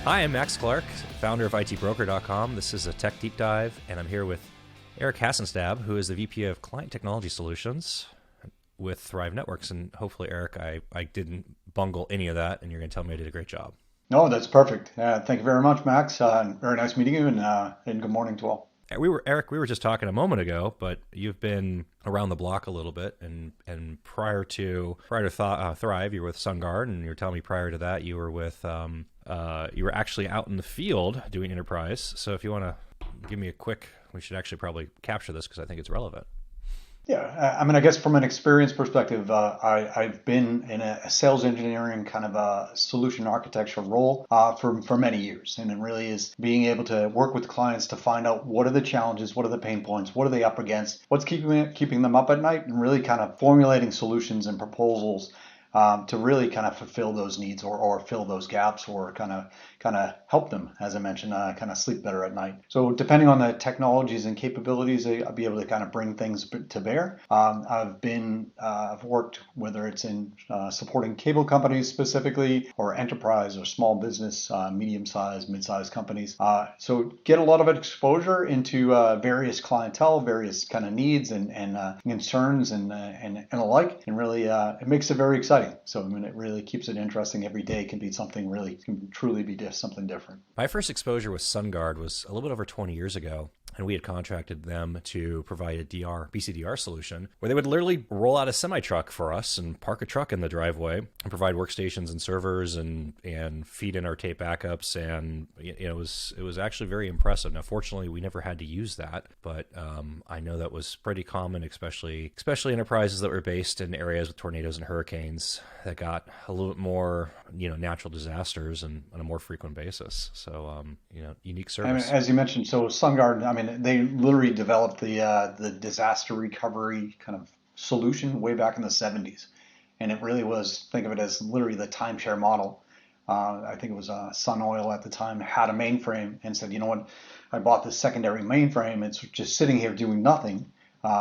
Hi, I'm Max Clark, founder of ITBroker.com. This is a tech deep dive, and I'm here with Eric Hasenstab, who is the VP of Client Technology Solutions with Thrive Networks. And hopefully, Eric, I didn't bungle any of that, and you're going to tell me I did a great job. No, that's perfect. Thank you very much, Max. Very nice meeting you, and good morning to all. Eric, we were just talking a moment ago, but you've been around the block a little bit, and prior to Thrive, you were with SunGard, and you were telling me prior to that you were with you were actually out in the field doing enterprise. So if you want to give me we should actually probably capture this because I think it's relevant. Yeah, I mean, I guess from an experience perspective, I've been in a sales engineering kind of a solution architecture role for many years, and it really is being able to work with clients to find out what are the challenges, what are the pain points, what are they up against, what's keeping them up at night, and really kind of formulating solutions and proposals to really kind of fulfill those needs or fill those gaps or kind of help them, as I mentioned, kind of sleep better at night. So depending on the technologies and capabilities, I'll be able to kind of bring things to bear. I've worked whether it's in supporting cable companies specifically or enterprise or small business, medium-sized, mid-sized companies. So get a lot of exposure into various clientele, various kind of needs and concerns and alike, and really it makes it very exciting. So I mean, it really keeps it interesting. Every day can truly be something different. My first exposure with SunGard was a little bit over 20 years ago, and we had contracted them to provide a BCDR solution where they would literally roll out a semi-truck for us and park a truck in the driveway and provide workstations and servers and feed in our tape backups. And it was actually very impressive. Now, fortunately, we never had to use that, but I know that was pretty common, especially enterprises that were based in areas with tornadoes and hurricanes that got a little bit more, natural disasters and on a more frequent basis. So, unique service. I mean, as you mentioned, so SunGard, I mean, they literally developed the disaster recovery kind of solution way back in the 70s. And it really was, think of it as literally the timeshare model. I think it was Sun Oil at the time had a mainframe and said, you know what, I bought this secondary mainframe. It's just sitting here doing nothing.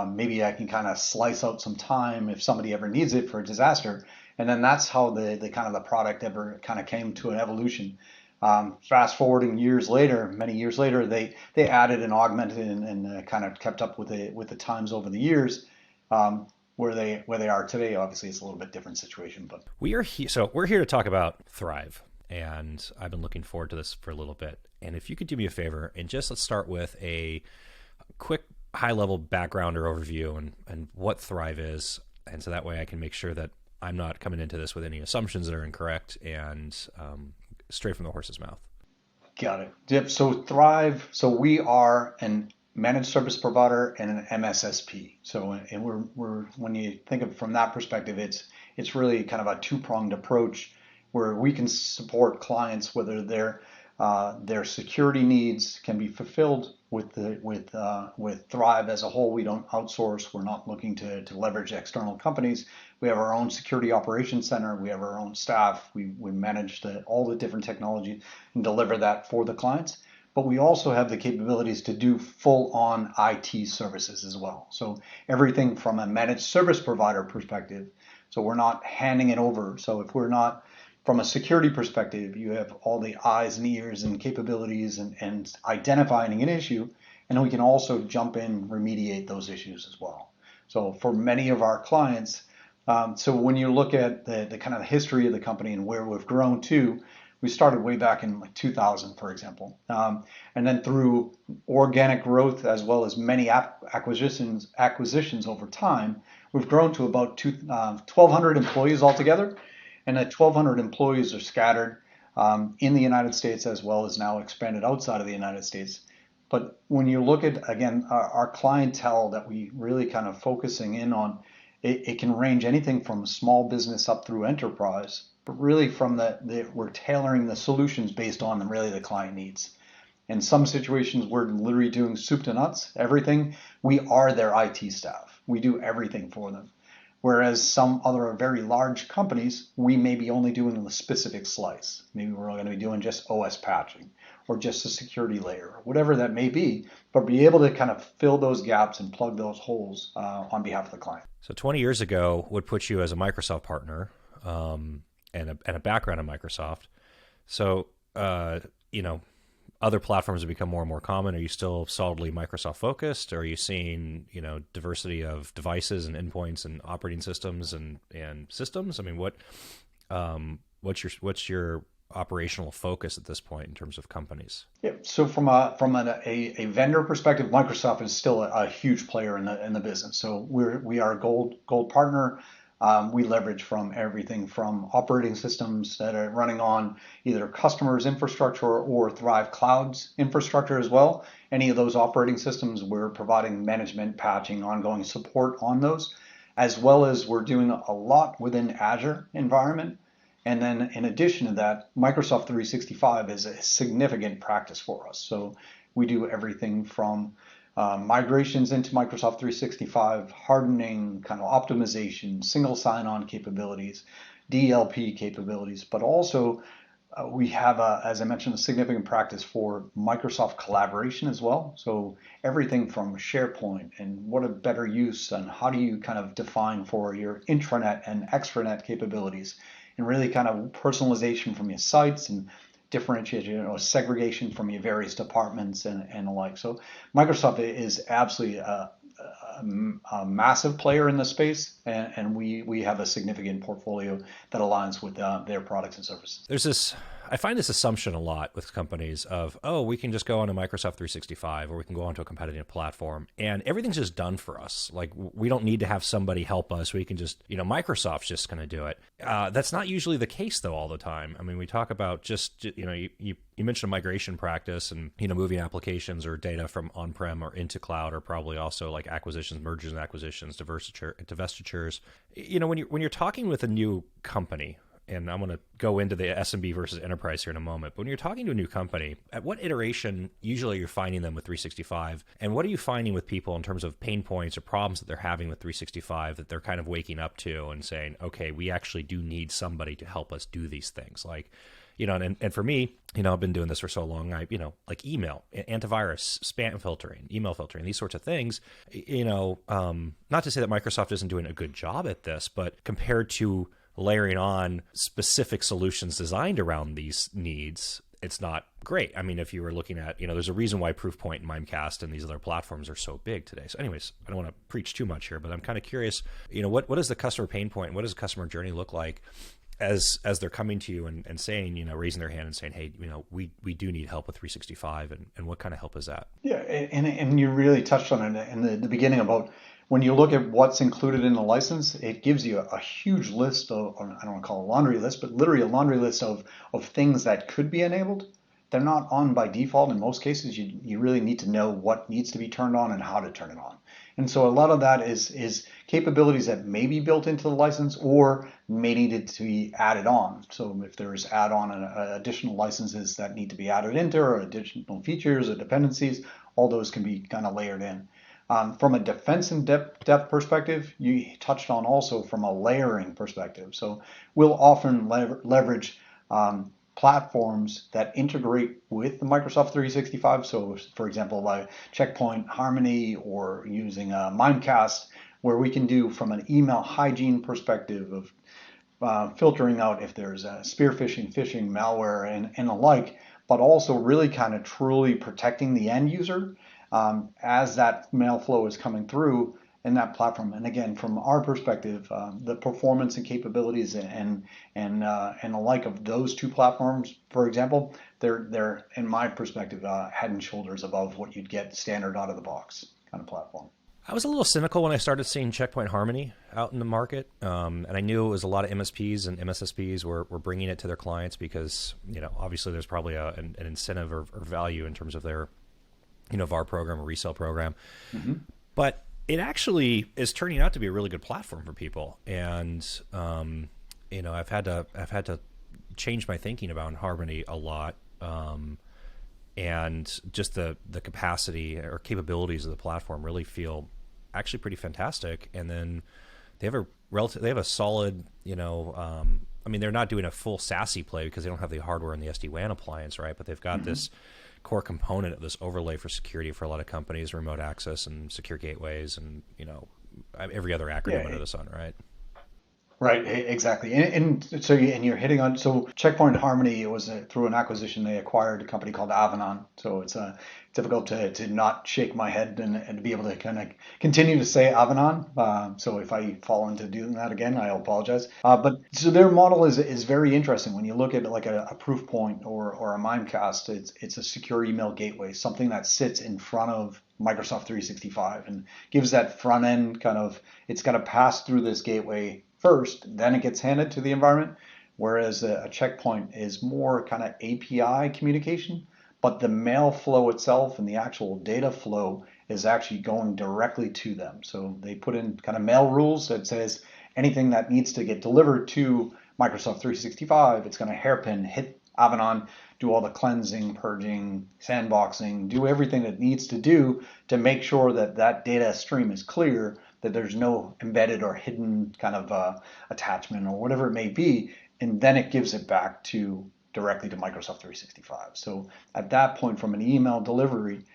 Maybe I can kind of slice out some time if somebody ever needs it for a disaster. And then that's how the kind of the product ever kind of came to an evolution. Fast forwarding many years later, they added and augmented and kind of kept up with the times over the years. Where they are today, obviously, it's a little bit different situation. But we're here to talk about Thrive, and I've been looking forward to this for a little bit. And if you could do me a favor, and let's start with a quick high-level background or overview and what Thrive is, and so that way I can make sure that I'm not coming into this with any assumptions that are incorrect and straight from the horse's mouth. Got it. Yep. So Thrive. So we are an managed service provider and an MSSP. So and we're when you think of it from that perspective, it's really kind of a two-pronged approach where we can support clients whether their security needs can be fulfilled with Thrive as a whole. We don't outsource. We're not looking to leverage external companies. We have our own security operations center. We have our own staff. We manage all the different technology and deliver that for the clients. But we also have the capabilities to do full-on IT services as well. So everything from a managed service provider perspective. So we're not handing it over. So if we're not from a security perspective, you have all the eyes and ears and capabilities and identifying an issue, and then we can also jump in, remediate those issues as well. So for many of our clients, so when you look at the kind of history of the company and where we've grown to, we started way back in like 2000, for example. And then through organic growth as well as many acquisitions over time, we've grown to about 1,200 employees altogether. And that 1,200 employees are scattered in the United States as well as now expanded outside of the United States. But when you look at, again, our clientele that we really kind of focusing in on, it can range anything from small business up through enterprise, but really from we're tailoring the solutions based on really the client needs. In some situations, we're literally doing soup to nuts, everything. We are their IT staff. We do everything for them. Whereas some other very large companies, we may be only doing a specific slice. Maybe we're going to be doing just OS patching or just a security layer, or whatever that may be, but be able to kind of fill those gaps and plug those holes on behalf of the client. So 20 years ago would put you as a Microsoft partner and a background in Microsoft. So you know, other platforms have become more and more common? Are you still solidly Microsoft focused? Or are you seeing, you know, diversity of devices and endpoints and operating systems and systems? I mean, what's your operational focus at this point in terms of companies? Yeah. So from a vendor perspective, Microsoft is still a huge player in the business. So we are a gold partner. We leverage from everything from operating systems that are running on either customers' infrastructure or Thrive Cloud's infrastructure as well. Any of those operating systems, we're providing management, patching, ongoing support on those, as well as we're doing a lot within Azure environment. And then in addition to that, Microsoft 365 is a significant practice for us. So we do everything from migrations into Microsoft 365, hardening, kind of optimization, single sign-on capabilities, DLP capabilities, but also we have, as I mentioned, a significant practice for Microsoft collaboration as well. So everything from SharePoint and what a better use and how do you kind of define for your intranet and extranet capabilities, and really kind of personalization from your sites and differentiation, you know, segregation from your various departments and the like. So Microsoft is absolutely a massive player in the space, and we have a significant portfolio that aligns with their products and services. I find this assumption a lot with companies of, oh, we can just go onto Microsoft 365 or we can go onto a competitive platform and everything's just done for us. Like we don't need to have somebody help us. We can just, you know, Microsoft's just going to do it. That's not usually the case though all the time. I mean, we talk about just, you know, you mentioned a migration practice and, you know, moving applications or data from on-prem or into cloud, or probably also like acquisitions, mergers and acquisitions, divestitures. You know, when you're talking with a new company, and I'm going to go into the SMB versus enterprise here in a moment, but when you're talking to a new company, at what iteration usually you're finding them with 365? And what are you finding with people in terms of pain points or problems that they're having with 365 that they're kind of waking up to and saying, okay, we actually do need somebody to help us do these things? Like, you know, and for me, you know, I've been doing this for so long, you know, like email, antivirus, spam filtering, email filtering, these sorts of things, you know, not to say that Microsoft isn't doing a good job at this, but compared to layering on specific solutions designed around these needs, it's not great. I mean, if you were looking at, you know, there's a reason why Proofpoint and Mimecast and these other platforms are so big today. So anyways, I don't want to preach too much here, but I'm kind of curious, you know, what is the customer pain point? What does the customer journey look like as they're coming to you and saying, you know, raising their hand and saying, hey, you know, we do need help with 365, and what kind of help is that? Yeah, and you really touched on it in the beginning about when you look at what's included in the license, it gives you a huge list of, I don't want to call it a laundry list, but literally a laundry list of things that could be enabled. They're not on by default in most cases. You really need to know what needs to be turned on and how to turn it on. And so a lot of that is capabilities that may be built into the license or may need to be added on. So if there's add-on additional licenses that need to be added into, or additional features or dependencies, all those can be kind of layered in. From a defense and depth perspective, you touched on also from a layering perspective. So we'll often leverage platforms that integrate with the Microsoft 365. So for example, like Checkpoint Harmony or using Mimecast, where we can do from an email hygiene perspective of filtering out if there's spear phishing, malware, and the like, but also really kind of truly protecting the end user as that mail flow is coming through in that platform. And again, from our perspective, the performance and capabilities and the like of those two platforms, for example, they're in my perspective head and shoulders above what you'd get standard out of the box kind of platform. I was a little cynical when I started seeing Checkpoint Harmony out in the market, and I knew it was a lot of MSPs and MSSPs were bringing it to their clients because, you know, obviously there's probably an incentive or value in terms of their, you know, VAR program or resale program. Mm-hmm. But it actually is turning out to be a really good platform for people. And, you know, I've had to change my thinking about Harmony a lot. And just the capacity or capabilities of the platform really feel actually pretty fantastic. And then they have a solid, you know, I mean, they're not doing a full SASE play because they don't have the hardware and the SD-WAN appliance, right? But they've got this core component of this overlay for security for a lot of companies, remote access and secure gateways and, you know, every other acronym under the sun, right? Right, exactly. And so and you're hitting on, so Checkpoint Harmony, it was through an acquisition. They acquired a company called Avanan. So it's difficult to not shake my head and to be able to kind of continue to say Avanan. So if I fall into doing that again, I apologize. But so their model is very interesting. When you look at like a Proofpoint or a Mimecast, it's a secure email gateway, something that sits in front of Microsoft 365 and gives that front end kind of, it's got to pass through this gateway first, then it gets handed to the environment. Whereas a checkpoint is more kind of API communication, but the mail flow itself and the actual data flow is actually going directly to them. So they put in kind of mail rules that says anything that needs to get delivered to Microsoft 365, it's going to hairpin hit Avanan, do all the cleansing, purging, sandboxing, do everything it needs to do to make sure that that data stream is clear, that there's no embedded or hidden kind of attachment or whatever it may be, and then it gives it back to directly to Microsoft 365. So at that point, from an email delivery,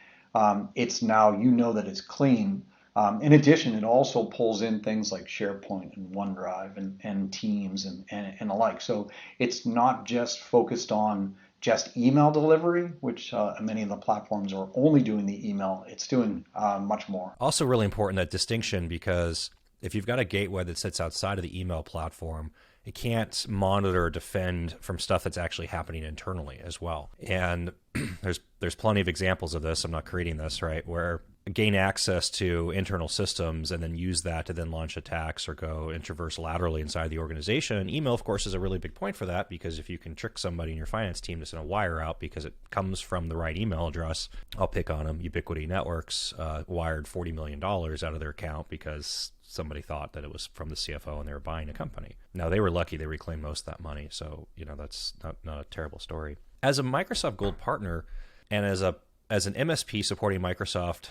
it's now, you know that it's clean. In addition, it also pulls in things like SharePoint and OneDrive and Teams and the like. So it's not just focused on just email delivery, which many of the platforms are only doing the email. It's doing much more. Also really important, that distinction, because if you've got a gateway that sits outside of the email platform, it can't monitor or defend from stuff that's actually happening internally as well. And there's plenty of examples of this. I'm not creating this, right? Where gain access to internal systems and then use that to then launch attacks or go and traverse laterally inside the organization. And email, of course, is a really big point for that, because if you can trick somebody in your finance team to send a wire out because it comes from the right email address, I'll pick on them. Ubiquity Networks wired $40 million out of their account because somebody thought that it was from the CFO and they were buying a company. Now, they were lucky they reclaimed most of that money. So, that's not a terrible story. As a Microsoft Gold partner and as an MSP supporting Microsoft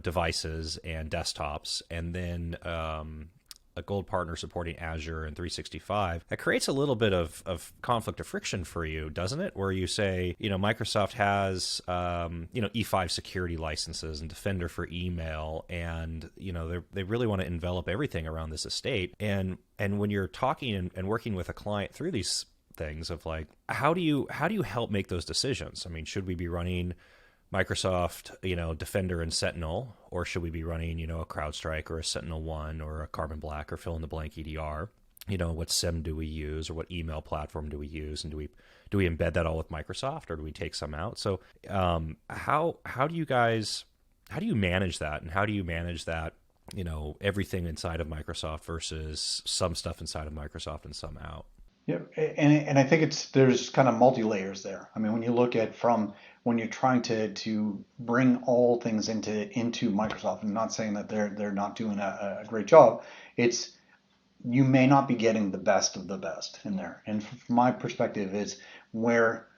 devices and desktops, and then a Gold partner supporting Azure and 365, that creates a little bit of conflict or friction for you, doesn't it? Where you say, Microsoft has, E5 security licenses and Defender for email, and, they really want to envelop everything around this estate. And when you're talking and working with a client through these things of like, how do you help make those decisions? I mean, should we be running Microsoft, Defender and Sentinel, or should we be running, a CrowdStrike or a Sentinel-1 or a Carbon Black or fill in the blank EDR? What SIM do we use, or what email platform do we use, and do we embed that all with Microsoft, or do we take some out? So how do you manage that, and how do you manage that, everything inside of Microsoft versus some stuff inside of Microsoft and some out? Yeah, and I think there's kind of multi layers there. I mean, when you look at when you're trying to bring all things into Microsoft, and not saying that they're not doing a great job, you may not be getting the best of the best in there. And from my perspective, it's where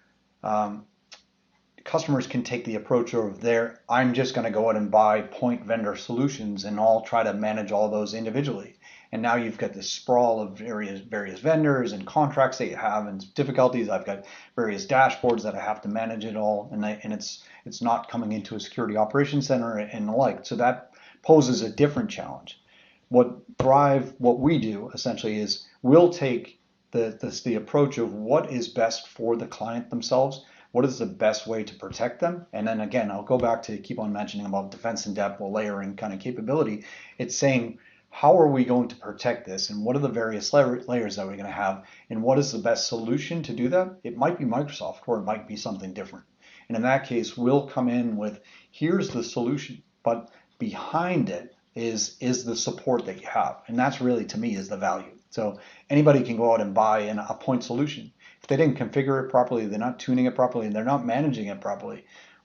customers can take the approach of I'm just going to go out and buy point vendor solutions and I'll try to manage all those individually. And now you've got this sprawl of various vendors and contracts that you have and difficulties. I've got various dashboards that I have to manage it all, and it's not coming into a security operations center and the like. So that poses a different challenge. What we do essentially is we'll take the approach of what is best for the client themselves. What is the best way to protect them? And then again, I'll go back to keep on mentioning about defense in depth while layering kind of capability. It's saying, how are we going to protect this, and what are the various layers that we're going to have, and what is the best solution to do that? It might be Microsoft, or it might be something different. And in that case, we'll come in with, here's the solution, but behind it is the support that you have. And that's really, to me, is the value. So anybody can go out and buy a point solution. If they didn't configure it properly, they're not tuning it properly, and they're not managing it properly,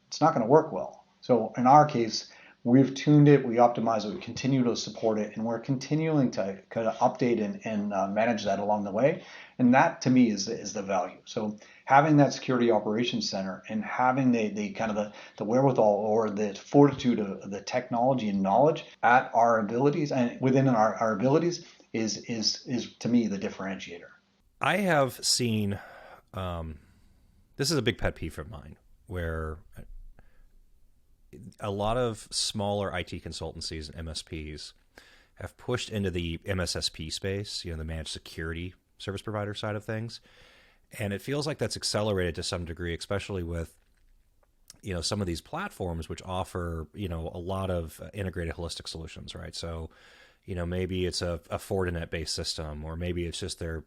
it's not going to work well. So in our case, we've tuned it, we optimize it, we continue to support it, and we're continuing to kind of update and manage that along the way. And that, to me, is the value. So having that security operations center and having the kind of the wherewithal or the fortitude of the technology and knowledge at our abilities and within our abilities is to me the differentiator. I have seen, this is a big pet peeve of mine, where a lot of smaller IT consultancies and MSPs have pushed into the MSSP space, the managed security service provider side of things. And it feels like that's accelerated to some degree, especially with some of these platforms which offer a lot of integrated holistic solutions, right? So maybe it's a Fortinet based system, or maybe it's just their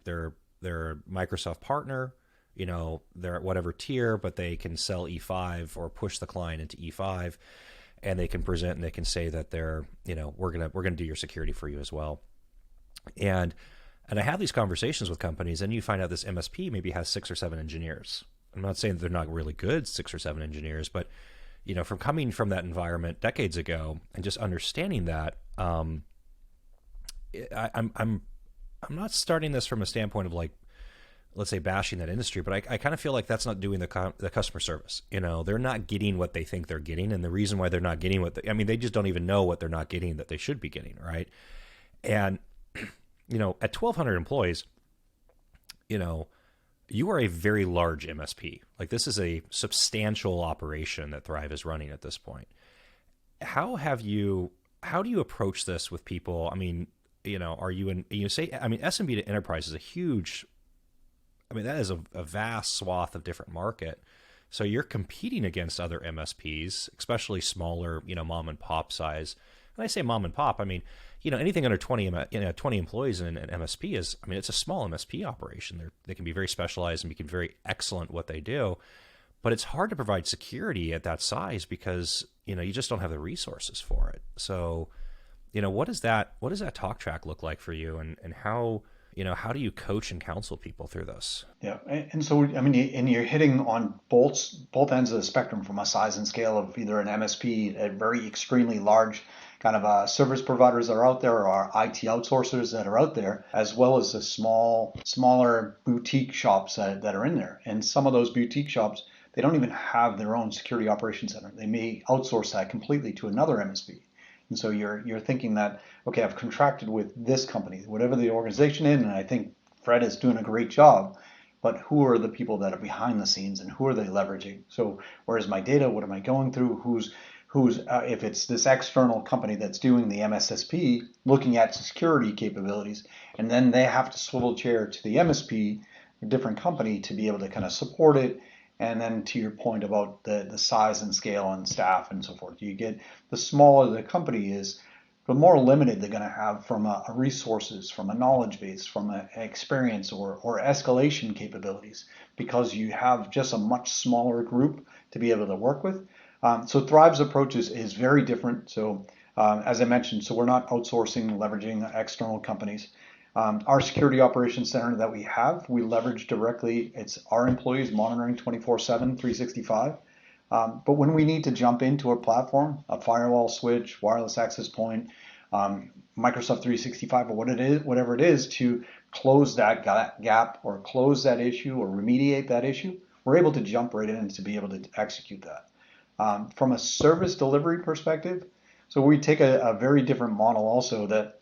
Microsoft partner, they're at whatever tier, but they can sell E5 or push the client into E5, and they can present and they can say that they're we're gonna do your security for you as well. And I have these conversations with companies, and you find out this MSP maybe has 6 or 7 engineers. I'm not saying that they're not really good 6 or 7 engineers, but from coming from that environment decades ago and just understanding that, I'm not starting this from a standpoint of like, let's say, bashing that industry, but I kind of feel like that's not doing the customer service. They're not getting what they think they're getting, and the reason why they're not getting they just don't even know what they're not getting that they should be getting, right? And at 1,200 employees, you are a very large MSP. Like, this is a substantial operation that Thrive is running at this point. How do you approach this with people? Are you SMB to enterprise is a huge, that is a vast swath of different market. So you're competing against other MSPs, especially smaller, mom and pop size. When I say mom and pop, anything under 20 employees in an MSP is, it's a small MSP operation. They can be very specialized and be very excellent what they do, but it's hard to provide security at that size because, you just don't have the resources for it. So, what does that talk track look like for you, and how do you coach and counsel people through this? Yeah, and so and you're hitting on both ends of the spectrum, from a size and scale of either an MSP, a very extremely large kind of service providers that are out there, or IT outsourcers that are out there, as well as the smaller boutique shops that are in there. And some of those boutique shops, they don't even have their own security operations center. They may outsource that completely to another MSP. And so you're thinking that, okay, I've contracted with this company, whatever the organization is, and I think Fred is doing a great job, but who are the people that are behind the scenes, and who are they leveraging? So where's my data? What am I going through? Who's if it's this external company that's doing the MSSP, looking at security capabilities, and then they have to swivel chair to the MSP, a different company, to be able to kind of support it. And then to your point about the size and scale and staff and so forth, you get the smaller the company is, the more limited they're going to have from a resources, from a knowledge base, from an experience or escalation capabilities, because you have just a much smaller group to be able to work with. So Thrive's approach is very different. So as I mentioned, so we're not outsourcing, leveraging external companies. Our security operations center that we leverage directly. It's our employees monitoring 24/7, 365. But when we need to jump into a platform, a firewall switch, wireless access point, Microsoft 365, or whatever it is, to close that gap or close that issue or remediate that issue, we're able to jump right in to be able to execute that. From a service delivery perspective, so we take a very different model also, that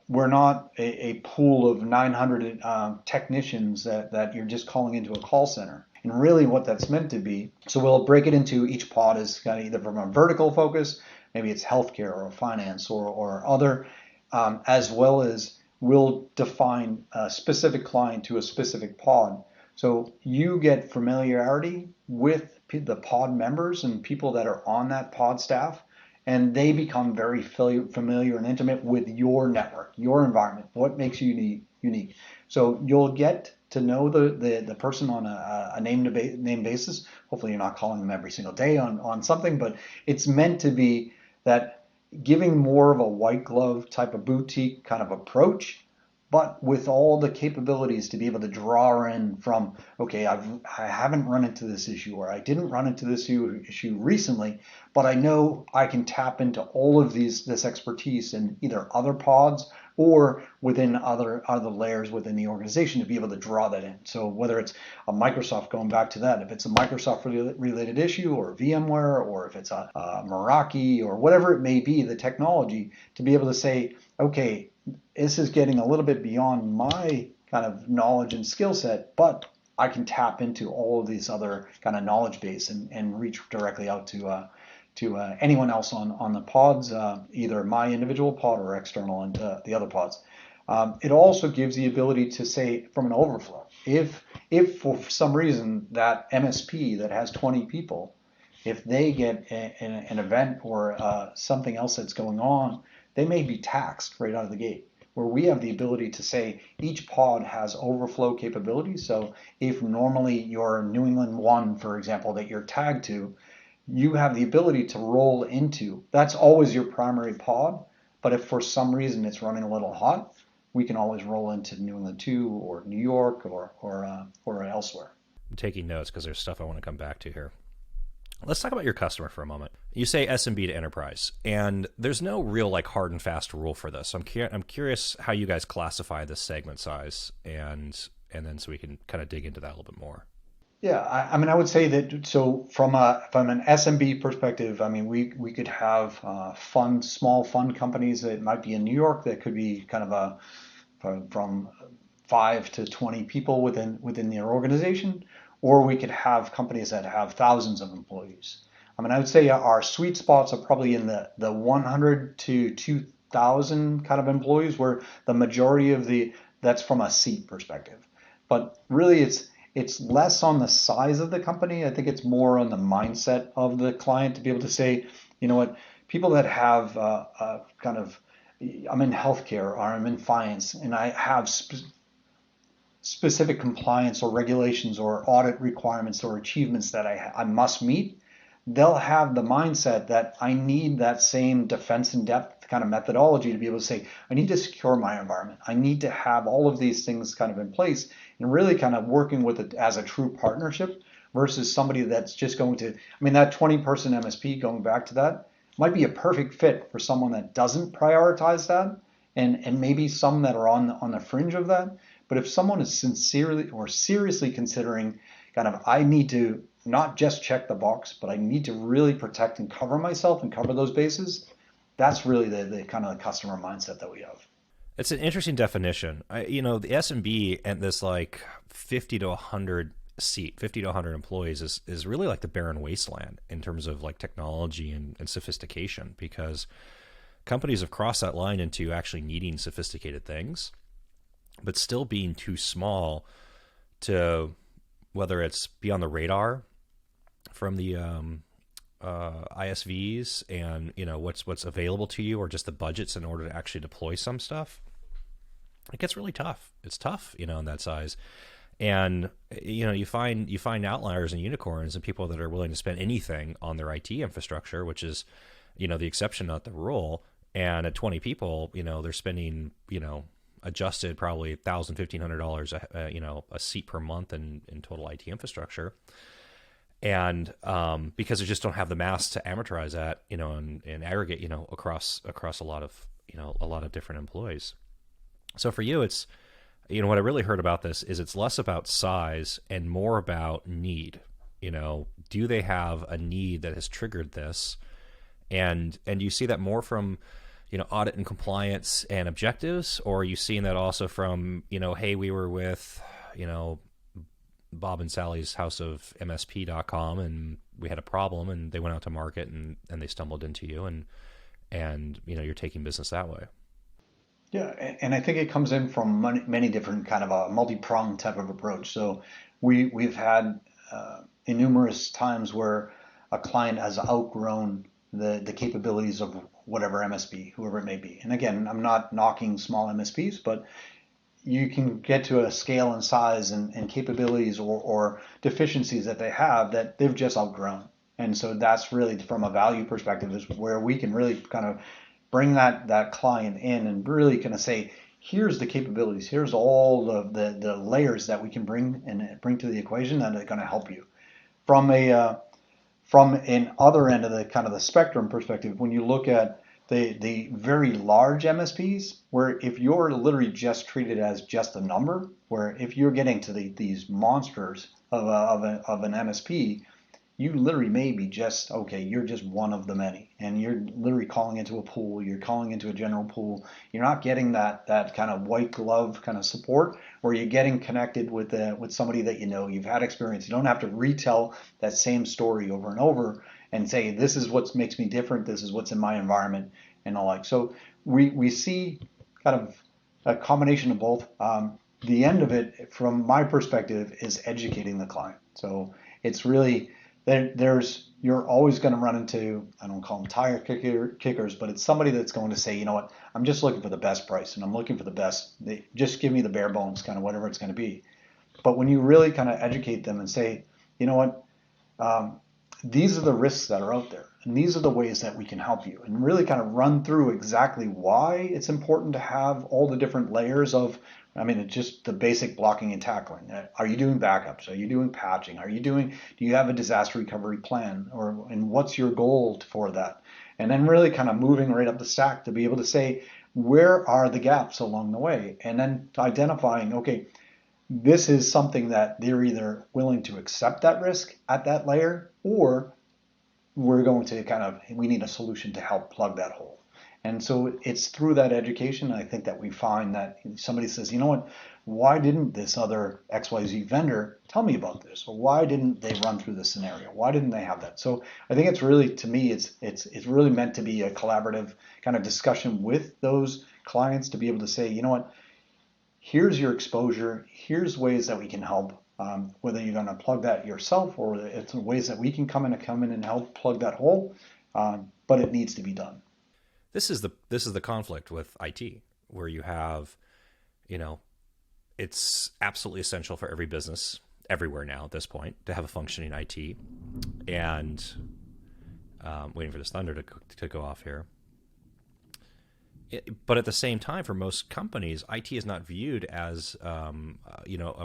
we're not a pool of 900 technicians that you're just calling into a call center. And really what that's meant to be, so we'll break it into, each pod is kind of either from a vertical focus, maybe it's healthcare or finance or other, as well as we'll define a specific client to a specific pod. So you get familiarity with the pod members and people that are on that pod staff, and they become very familiar and intimate with your network, your environment, what makes you unique. So you'll get to know the person on a name basis. Hopefully you're not calling them every single day on something, but it's meant to be that giving more of a white glove type of boutique kind of approach, but with all the capabilities to be able to draw in from, okay, I haven't run into this issue, or I didn't run into this issue recently, but I know I can tap into all of this expertise in either other pods or within other layers within the organization to be able to draw that in. So whether it's a Microsoft, going back to that, if it's a Microsoft related issue, or VMware, or if it's a Meraki, or whatever it may be, the technology, to be able to say, okay, this is getting a little bit beyond my kind of knowledge and skill set, but I can tap into all of these other kind of knowledge base and reach directly out to anyone else on the pods, either my individual pod or external and the other pods. It also gives the ability to say from an overflow, if for some reason that MSP that has 20 people, if they get an event or something else that's going on, they may be taxed right out of the gate. Where we have the ability to say each pod has overflow capability. So if normally your New England 1, for example, that you're tagged to, you have the ability to roll into, that's always your primary pod. But if for some reason it's running a little hot, we can always roll into New England 2 or New York or elsewhere. I'm taking notes because there's stuff I want to come back to here. Let's talk about your customer for a moment. You say SMB to enterprise, and there's no real like hard and fast rule for this. I'm curious how you guys classify this segment size, and then so we can kind of dig into that a little bit more. Yeah, I mean, I would say that so from an SMB perspective, I mean, we could have small fund companies that might be in New York that could be kind of from 5 to 20 people within their organization, or we could have companies that have thousands of employees. I mean, I would say our sweet spots are probably in the 100 to 2,000 kind of employees, where the majority of that's from a seat perspective. But really, it's less on the size of the company. I think it's more on the mindset of the client to be able to say, you know what, people that have kind of, I'm in healthcare or I'm in finance and I have specific compliance or regulations or audit requirements or achievements that I must meet, they'll have the mindset that I need that same defense in depth kind of methodology to be able to say, I need to secure my environment. I need to have all of these things kind of in place and really kind of working with it as a true partnership versus somebody that's just going to, I mean, that 20-person MSP, going back to that, might be a perfect fit for someone that doesn't prioritize that and maybe some that are on the fringe of that. But if someone is sincerely or seriously considering kind of, I need to not just check the box, but I need to really protect and cover myself and cover those bases, that's really the kind of the customer mindset that we have. It's an interesting definition. The SMB and this like 50 to 100 employees is really like the barren wasteland in terms of like technology and sophistication, because companies have crossed that line into actually needing sophisticated things, but still being too small to, whether it's be on the radar from the ISVs and what's available to you, or just the budgets in order to actually deploy some stuff. It gets really tough. It's tough, in that size. And you find outliers and unicorns and people that are willing to spend anything on their IT infrastructure, which is the exception, not the rule. And at 20 people, they're spending adjusted probably $1,000, $1,500 a seat per month in total IT infrastructure. And because they just don't have the mass to amortize that, and aggregate, across a lot of different employees. So for you, it's, what I really heard about this is it's less about size and more about need. Do they have a need that has triggered this? And you see that more from, audit and compliance and objectives, or are you seeing that also from, hey, we were with, Bob and Sally's house of MSP.com and we had a problem and they went out to market and they stumbled into you and you're taking business that way. Yeah, and I think it comes in from many different kind of a multi-pronged type of approach. So we've had numerous times where a client has outgrown the capabilities of whatever MSP, whoever it may be. And again, I'm not knocking small MSPs, but you can get to a scale and size and capabilities or deficiencies that they have that they've just outgrown. And so that's really, from a value perspective, is where we can really kind of bring that client in and really kind of say, here's the capabilities, here's all the layers that we can bring to the equation that are going to help you. From an other end of the kind of the spectrum perspective, when you look at the very large MSPs, where if you're literally just treated as just a number, where if you're getting to these monsters of an MSP, you literally may be just, okay, you're just one of the many, and you're literally calling into a pool, you're calling into a general pool, you're not getting that kind of white glove kind of support, where you're getting connected with somebody that you've had experience. You don't have to retell that same story over and over, and say, this is what makes me different, this is what's in my environment, and all that. So we see kind of a combination of both. The end of it, from my perspective, is educating the client. So it's really, you're always going to run into, I don't call them tire kickers, but it's somebody that's going to say, you know what, I'm just looking for the best price and I'm looking for the best, just give me the bare bones, kind of whatever it's going to be. But when you really kind of educate them and say, you know what, these are the risks that are out there, and these are the ways that we can help you, and really kind of run through exactly why it's important to have all the different layers of, I mean, it's just the basic blocking and tackling. Are you doing backups? Are you doing patching? Do you have a disaster recovery plan? And what's your goal for that? And then really kind of moving right up the stack to be able to say, where are the gaps along the way? And then identifying, okay, this is something that they're either willing to accept that risk at that layer, or we're going to we need a solution to help plug that hole. And so it's through that education, I think, that we find that somebody says, you know what, why didn't this other XYZ vendor tell me about this? Or why didn't they run through this scenario? Why didn't they have that? So I think it's really, to me, it's really meant to be a collaborative kind of discussion with those clients to be able to say, you know what, here's your exposure, here's ways that we can help, whether you're going to plug that yourself or it's ways that we can come in and help plug that hole, but it needs to be done. This is the conflict with IT, where you have, it's absolutely essential for every business everywhere now at this point to have a functioning IT, and waiting for this thunder to go off here. But at the same time, for most companies, IT is not viewed as a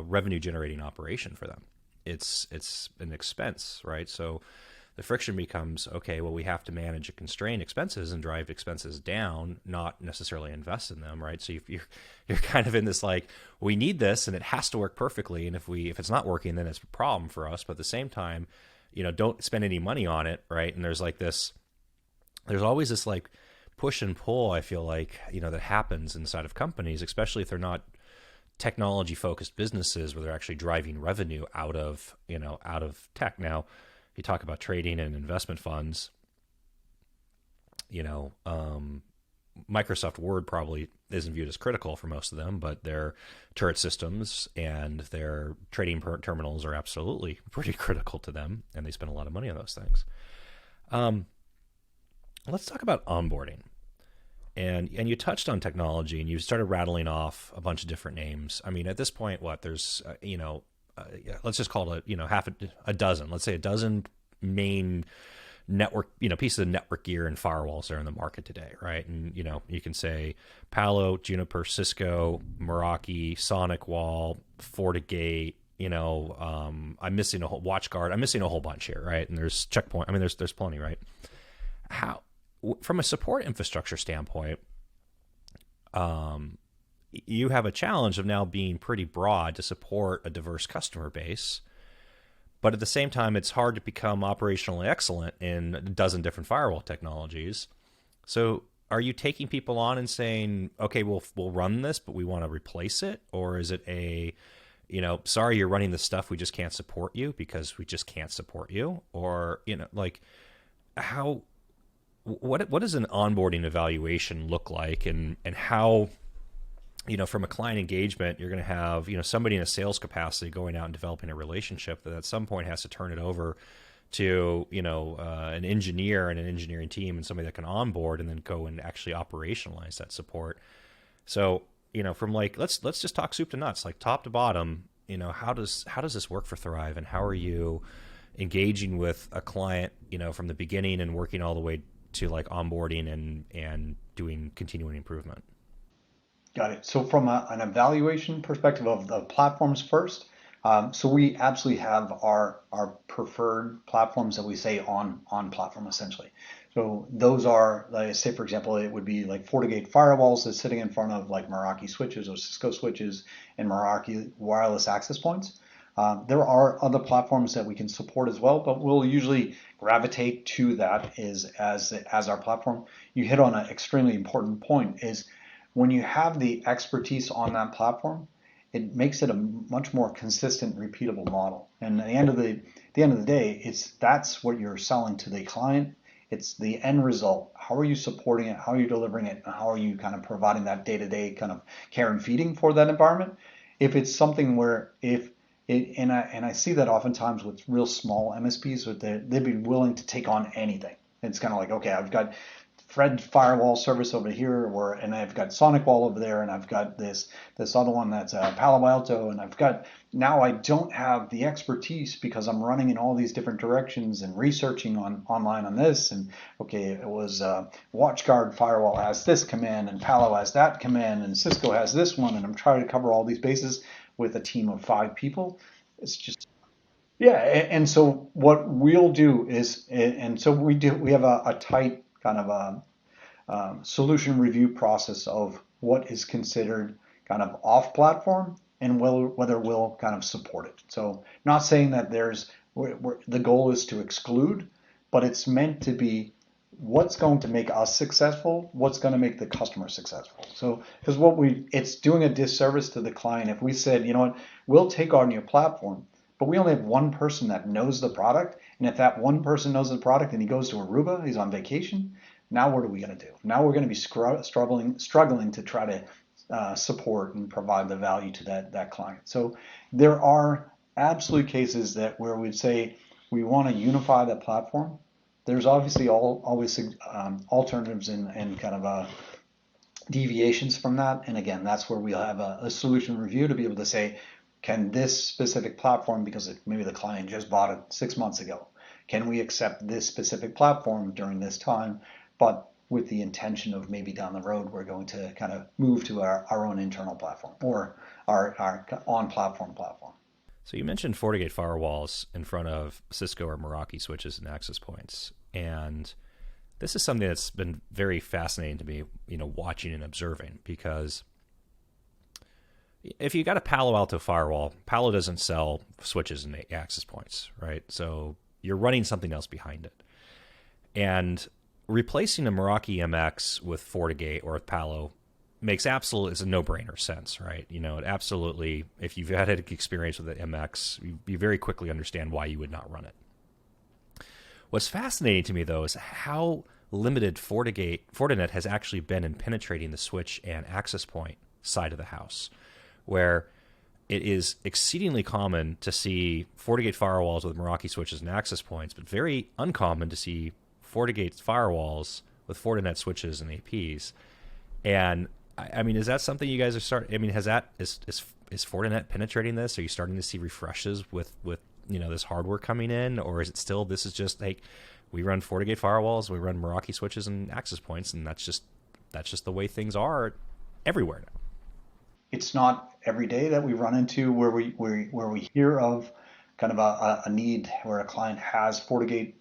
revenue generating operation for them. It's an expense, right? So the friction becomes, okay, well, we have to manage and constrain expenses and drive expenses down, not necessarily invest in them, right? So you're kind of in this like, we need this and it has to work perfectly, and if it's not working, then it's a problem for us. But at the same time, don't spend any money on it, right? And there's always this like push and pull, I feel like, that happens inside of companies, especially if they're not technology focused businesses where they're actually driving revenue out of tech. Now, you talk about trading and investment funds, Microsoft Word probably isn't viewed as critical for most of them, but their turret systems and their trading terminals are absolutely pretty critical to them, and they spend a lot of money on those things. Let's talk about onboarding. And you touched on technology, and you started rattling off a bunch of different names. I mean, at this point, there's let's just call it half a dozen. Let's say a dozen main network pieces of network gear and firewalls are in the market today, right? And you can say Palo, Juniper, Cisco, Meraki, SonicWall, FortiGate. I'm missing a whole WatchGuard. I'm missing a whole bunch here, right? And there's Checkpoint. I mean, there's plenty, right? How, from a support infrastructure standpoint, you have a challenge of now being pretty broad to support a diverse customer base. But at the same time, it's hard to become operationally excellent in a dozen different firewall technologies. So are you taking people on and saying, okay, we'll run this, but we want to replace it? Or is it sorry, you're running this stuff, we just can't support you because we just can't support you? Or, what does an onboarding evaluation look like, and how, from a client engagement, you're going to have, somebody in a sales capacity going out and developing a relationship that at some point has to turn it over to, an engineer and an engineering team and somebody that can onboard and then go and actually operationalize that support. So, from like, let's just talk soup to nuts, like top to bottom, how does this work for Thrive, and how are you engaging with a client, from the beginning and working all the way to like onboarding and doing continuing improvement? Got it. So from an evaluation perspective of the platforms first, so we absolutely have our preferred platforms that we say on platform essentially. So those are, like, say for example, it would be like FortiGate firewalls that's sitting in front of like Meraki switches or Cisco switches and Meraki wireless access points. There are other platforms that we can support as well, but we'll usually gravitate to that as our platform. You hit on an extremely important point, is when you have the expertise on that platform, it makes it a much more consistent, repeatable model. And at the end of the at the end of the day, that's what you're selling to the client. It's the end result. How are you supporting it? How are you delivering it? And how are you kind of providing that day-to-day kind of care and feeding for that environment? If it's something where and I see that oftentimes with real small MSPs, they'd be willing to take on anything. It's kind of like, okay, I've got Fred firewall service over here, and I've got Sonic Wall over there, and I've got this other one that's Palo Alto, and now I don't have the expertise because I'm running in all these different directions and researching online on this, and okay, it was WatchGuard firewall has this command, and Palo has that command, and Cisco has this one, and I'm trying to cover all these bases with a team of 5 people. It's just yeah, and so what we'll do is, and so we have a tight kind of solution review process of what is considered kind of off-platform and whether we'll kind of support it. So not saying that the goal is to exclude, but it's meant to be what's going to make us successful, what's going to make the customer successful. So because it's doing a disservice to the client if we said, you know what, we'll take on your platform, but we only have one person that knows the product, and if that one person knows the product and he goes to Aruba, he's on vacation. Now what are we going to do? Now we're going to be struggling to try to support and provide the value to that client. So there are absolute cases where we'd say we want to unify the platform. There's obviously always alternatives and kind of deviations from that. And again, that's where we'll have a solution review to be able to say, can this specific platform, because maybe the client just bought it 6 months ago, can we accept this specific platform during this time, but with the intention of maybe down the road we're going to kind of move to our own internal platform or our on-platform platform. So you mentioned FortiGate firewalls in front of Cisco or Meraki switches and access points, and this is something that's been very fascinating to me, watching and observing, because if you got a Palo Alto firewall, Palo doesn't sell switches and access points, right? So you're running something else behind it. And replacing a Meraki MX with FortiGate or with Palo makes it's a no-brainer sense, right? It absolutely, if you've had experience with the MX, you very quickly understand why you would not run it. What's fascinating to me, though, is how limited Fortinet has actually been in penetrating the switch and access point side of the house, where it is exceedingly common to see FortiGate firewalls with Meraki switches and access points, but very uncommon to see FortiGate firewalls with Fortinet switches and APs. And I mean, is that something you guys are starting? I mean, is Fortinet penetrating this? Are you starting to see refreshes with this hardware coming in, or is it still this is just like we run FortiGate firewalls, we run Meraki switches and access points, and that's just the way things are everywhere now? It's not every day that we run into where we hear of kind of a need where a client has FortiGate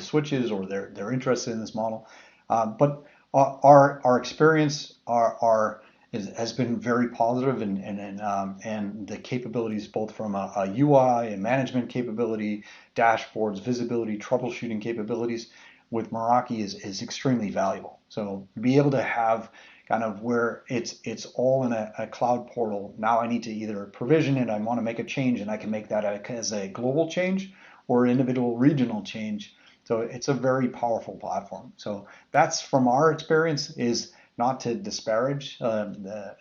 switches or they're interested in this model, but our experience has been very positive, and the capabilities both from a UI and management capability, dashboards, visibility, troubleshooting capabilities with Meraki is extremely valuable. So be able to have kind of where it's all in a cloud portal. Now I need to either provision it, I want to make a change, and I can make that as a global change or individual regional change. So it's a very powerful platform. So that's from our experience, is not to disparage. The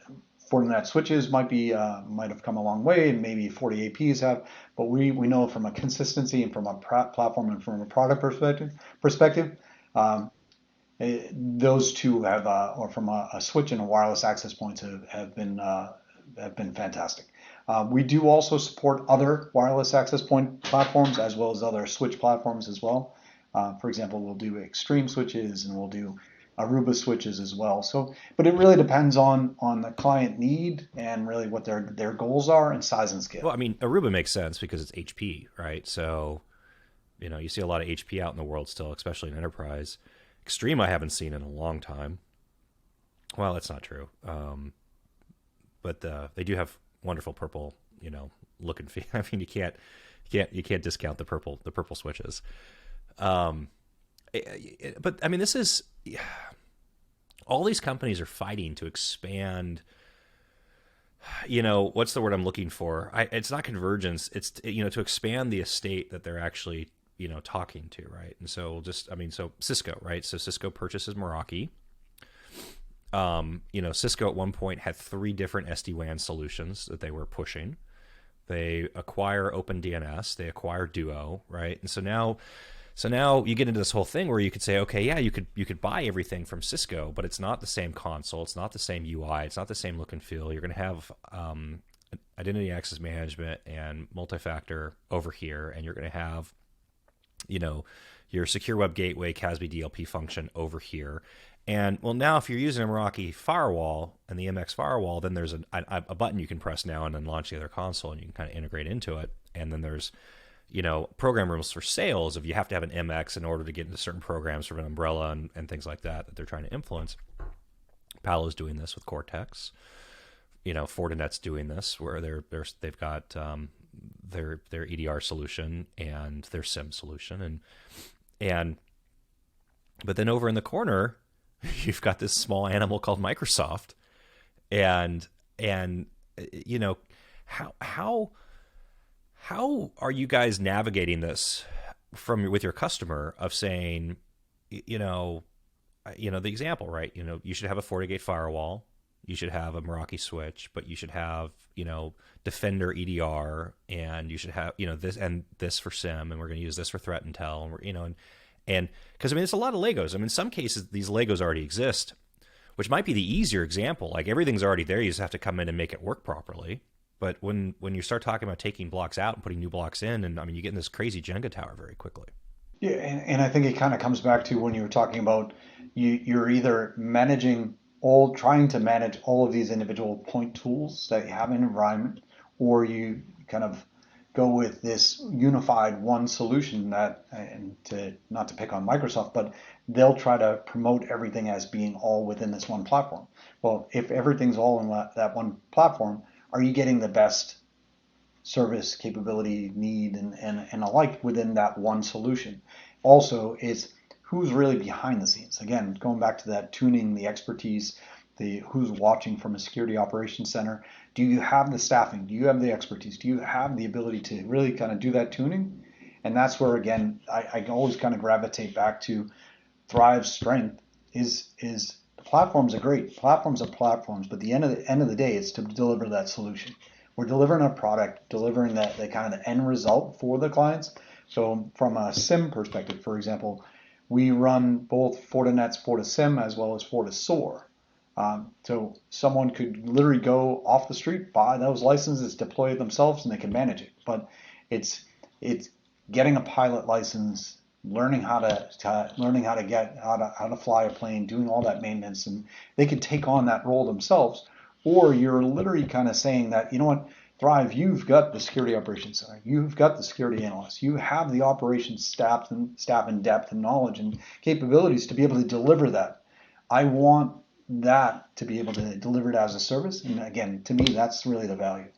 Fortinet switches might have come a long way, and maybe 40 APs have, but we know from a consistency and from a platform and from a product perspective, those two have, or from a switch and a wireless access points have been fantastic. We do also support other wireless access point platforms as well as other switch platforms as well. For example, we'll do Extreme switches and we'll do Aruba switches as well. So, but it really depends on the client need and really what their goals are and size and scale. Well, I mean, Aruba makes sense because it's HP, right? So, you see a lot of HP out in the world still, especially in enterprise. Extreme I haven't seen in a long time. Well, that's not true. But they do have wonderful purple, look and feel. I mean, you can't discount the purple switches. But I mean, this is all these companies are fighting to expand what's the word I'm looking for? It's not convergence. It's, to expand the estate that they're actually, talking to, right? And so so Cisco, right? So Cisco purchases Meraki. Cisco at one point had 3 different SD-WAN solutions that they were pushing. They acquire OpenDNS, they acquire Duo, right? And so now you get into this whole thing where you could say, okay, yeah, you could buy everything from Cisco, but it's not the same console, it's not the same UI, it's not the same look and feel. You're going to have identity access management and multi-factor over here, and you're going to have, your secure web gateway CASB DLP function over here. And well, now if you're using a Meraki firewall and the MX firewall, then there's a button you can press now and then launch the other console, and you can kind of integrate into it. And then there's, program rules for sales if you have to have an MX in order to get into certain programs from an umbrella and things like that they're trying to influence. Palo's doing this with Cortex. Fortinet's doing this where they've got their EDR solution and their SIM solution, but then over in the corner, you've got this small animal called Microsoft, and how are you guys navigating this with your customer of saying, the example, right? You should have a FortiGate firewall, you should have a Meraki switch, but you should have, Defender EDR, and you should have, this for SIM, and we're going to use this for threat intel, and we're, and because it's a lot of Legos. In some cases, these Legos already exist, which might be the easier example. Like everything's already there. You just have to come in and make it work properly. But when you start talking about taking blocks out and putting new blocks in, and you get in this crazy Jenga tower very quickly. Yeah, and I think it kind of comes back to when you were talking about you're either trying to manage all of these individual point tools that you have in an environment, or you kind of go with this unified one solution not to pick on Microsoft, but they'll try to promote everything as being all within this one platform. Well, if everything's all in that one platform, are you getting the best service, capability, need, and alike within that one solution? Also, is who's really behind the scenes? Again, going back to that tuning, the expertise, who's watching from a security operations center. Do you have the staffing? Do you have the expertise? Do you have the ability to really kind of do that tuning? And that's where, again, I always kind of gravitate back to Thrive's strength is the platforms are great. Platforms are platforms, but the end of the day, it's to deliver that solution. We're delivering a product, delivering the kind of the end result for the clients. So from a SIM perspective, for example, we run both Fortinet's FortiSIM as well as FortiSOAR. So someone could literally go off the street, buy those licenses, deploy it themselves, and they can manage it. But it's getting a pilot license, learning how to fly a plane, doing all that maintenance, and they can take on that role themselves. Or you're literally kind of saying that, Thrive, you've got the security operations center, you've got the security analysts, you have the operations staff and depth and knowledge and capabilities to be able to deliver that. I want that to be able to deliver it as a service. And again, to me, that's really the value.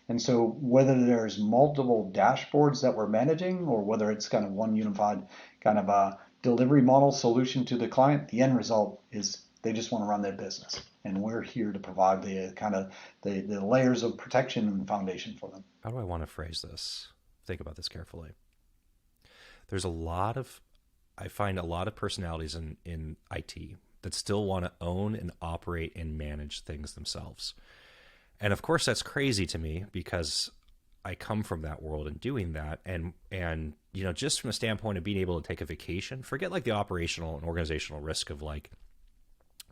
And so whether there's multiple dashboards that we're managing, or whether it's kind of one unified kind of a delivery model solution to the client, the end result is they just want to run their business. And we're here to provide the kind of the layers of protection and foundation for them. How do I want to phrase this? Think about this carefully. I find a lot of personalities in IT that still want to own and operate and manage things themselves. And of course, that's crazy to me because I come from that world and doing that. And just from a standpoint of being able to take a vacation, forget like the operational and organizational risk of like,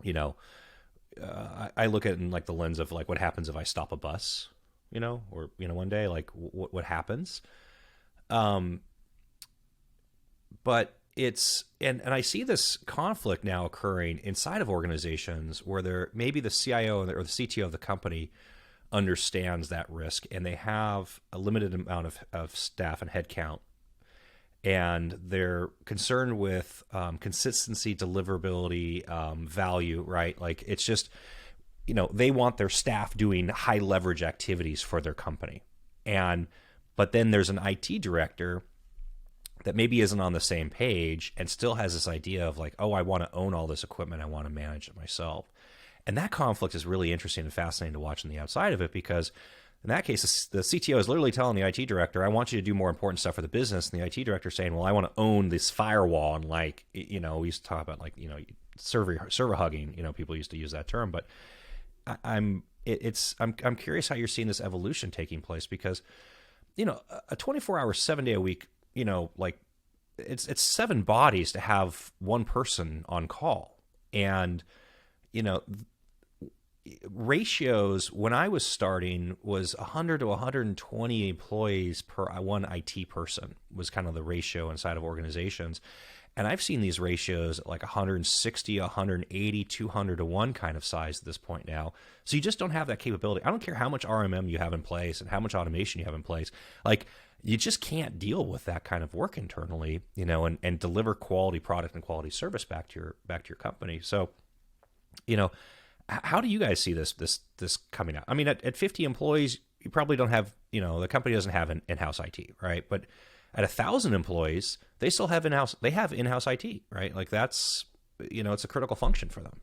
I look at it in like the lens of like what happens if I stop a bus, or, one day, like what happens. But it's, and I see this conflict now occurring inside of organizations where maybe the CIO or the CTO of the company understands that risk, and they have a limited amount of staff and headcount, and they're concerned with consistency, deliverability, value, right? Like it's just, they want their staff doing high leverage activities for their company. But then there's an IT director that maybe isn't on the same page and still has this idea of like, oh, I want to own all this equipment, I want to manage it myself. And that conflict is really interesting and fascinating to watch on the outside of it, because in that case, the CTO is literally telling the IT director, I want you to do more important stuff for the business. And the IT director is saying, well, I want to own this firewall. And like, we used to talk about like, server hugging, people used to use that term, but I'm curious how you're seeing this evolution taking place, because, a 24-hour, 7-day a week, like it's 7 bodies to have one person on call. And, ratios when I was starting was 100 to 120 employees per one IT person was kind of the ratio inside of organizations. And I've seen these ratios at like 160, 180, 200 to 1 kind of size at this point now. So you just don't have that capability. I don't care how much RMM you have in place and how much automation you have in place. Like, you just can't deal with that kind of work internally, and deliver quality product and quality service back to your company. So, how do you guys see this coming out? I mean, at 50 employees, you probably don't have, the company doesn't have an in-house IT, right? But at 1,000 employees, they still have in-house IT, right? Like that's, it's a critical function for them.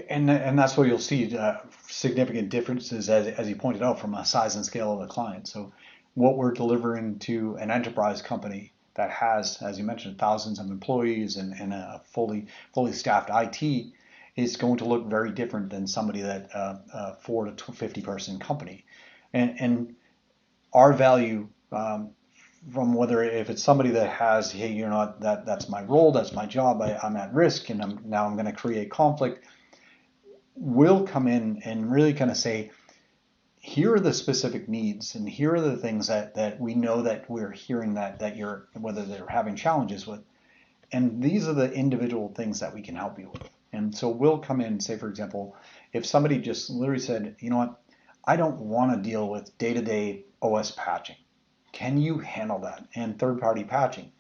And that's where you'll see significant differences, as you pointed out, from a size and scale of the client. So what we're delivering to an enterprise company that has, as you mentioned, thousands of employees and a fully staffed IT is going to look very different than somebody that 4 to 50 person company. And our value, from whether if it's somebody that has, hey, that's my role, that's my job, I'm at risk, and I'm going to create conflict, will come in and really kind of say, here are the specific needs, and here are the things that we know that we're hearing that you're, whether they're having challenges with, and these are the individual things that we can help you with. And so we'll come in and say, for example, if somebody just literally said, I don't want to deal with day-to-day OS patching. Can you handle that? And third-party patching.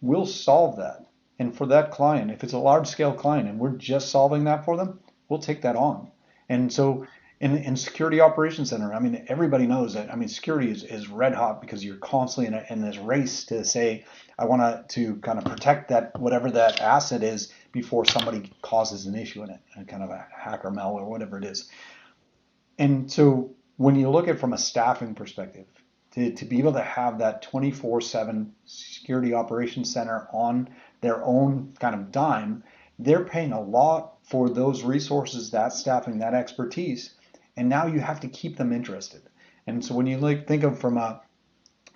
We'll solve that. And for that client, if it's a large-scale client and we're just solving that for them, we'll take that on. And so in Security Operations Center, I mean, everybody knows that, security is red hot, because you're constantly in this race to say, I want to kind of protect that, whatever that asset is, before somebody causes an issue in it, kind of a hacker malware or whatever it is. And so when you look at it from a staffing perspective, to be able to have that 24/7 Security Operations Center on their own kind of dime, they're paying a lot for those resources, that staffing, that expertise, and now you have to keep them interested. And so when you think of from a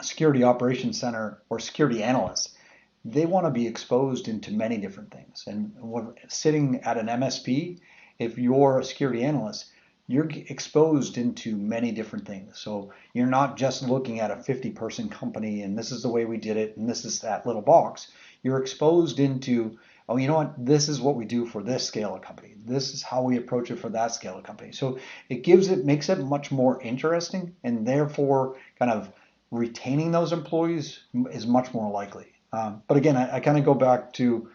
Security Operations Center or security analyst, they want to be exposed into many different things. And sitting at an MSP, if you're a security analyst, you're exposed into many different things. So you're not just looking at a 50-person company and this is the way we did it and this is that little box. You're exposed into, oh, you know what, this is what we do for this scale of company. This is how we approach it for that scale of company. So makes it much more interesting, and therefore kind of retaining those employees is much more likely. But again, I kind of go back to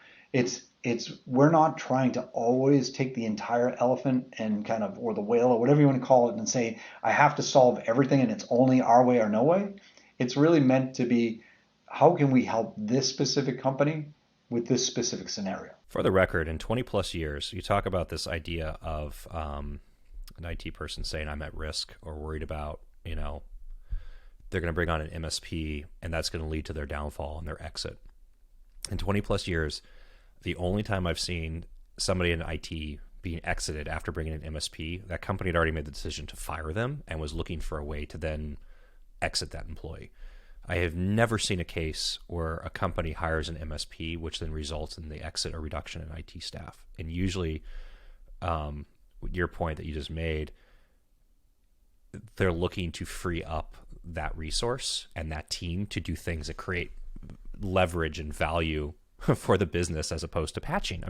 we're not trying to always take the entire elephant and kind of, or the whale or whatever you want to call it, and say, I have to solve everything and it's only our way or no way. It's really meant to be, how can we help this specific company with this specific scenario? For the record, in 20 plus years, you talk about this idea of an IT person saying, I'm at risk or worried about, they're going to bring on an MSP and that's going to lead to their downfall and their exit. In 20 plus years, the only time I've seen somebody in IT being exited after bringing an MSP, that company had already made the decision to fire them and was looking for a way to then exit that employee. I have never seen a case where a company hires an MSP, which then results in the exit or reduction in IT staff. And usually, your point that you just made, they're looking to free up that resource and that team to do things that create leverage and value for the business as opposed to patching.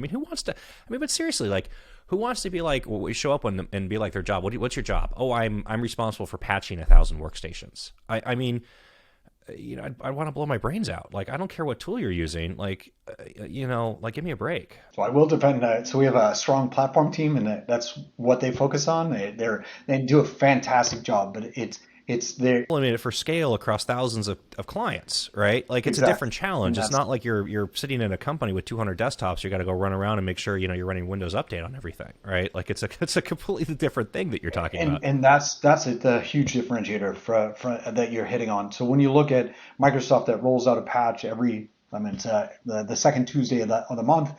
But seriously, like, who wants to be like, well, we show up and be like their job? What's your job? Oh, I'm responsible for patching 1,000 workstations. I want to blow my brains out. Like, I don't care what tool you're using. Like, give me a break. So I will defend. So we have a strong platform team, and that's what they focus on. They do a fantastic job, but It's there. Implement it for scale across thousands of clients, right? Like it's a Exactly. different challenge. And It's that's not like you're sitting in a company with 200 desktops. You got to go run around and make sure you're running Windows Update on everything, right? Like it's a completely different thing that you're talking about. and that's the huge differentiator for that you're hitting on. So when you look at Microsoft that rolls out a patch every, I mean, it's, the second Tuesday of the month,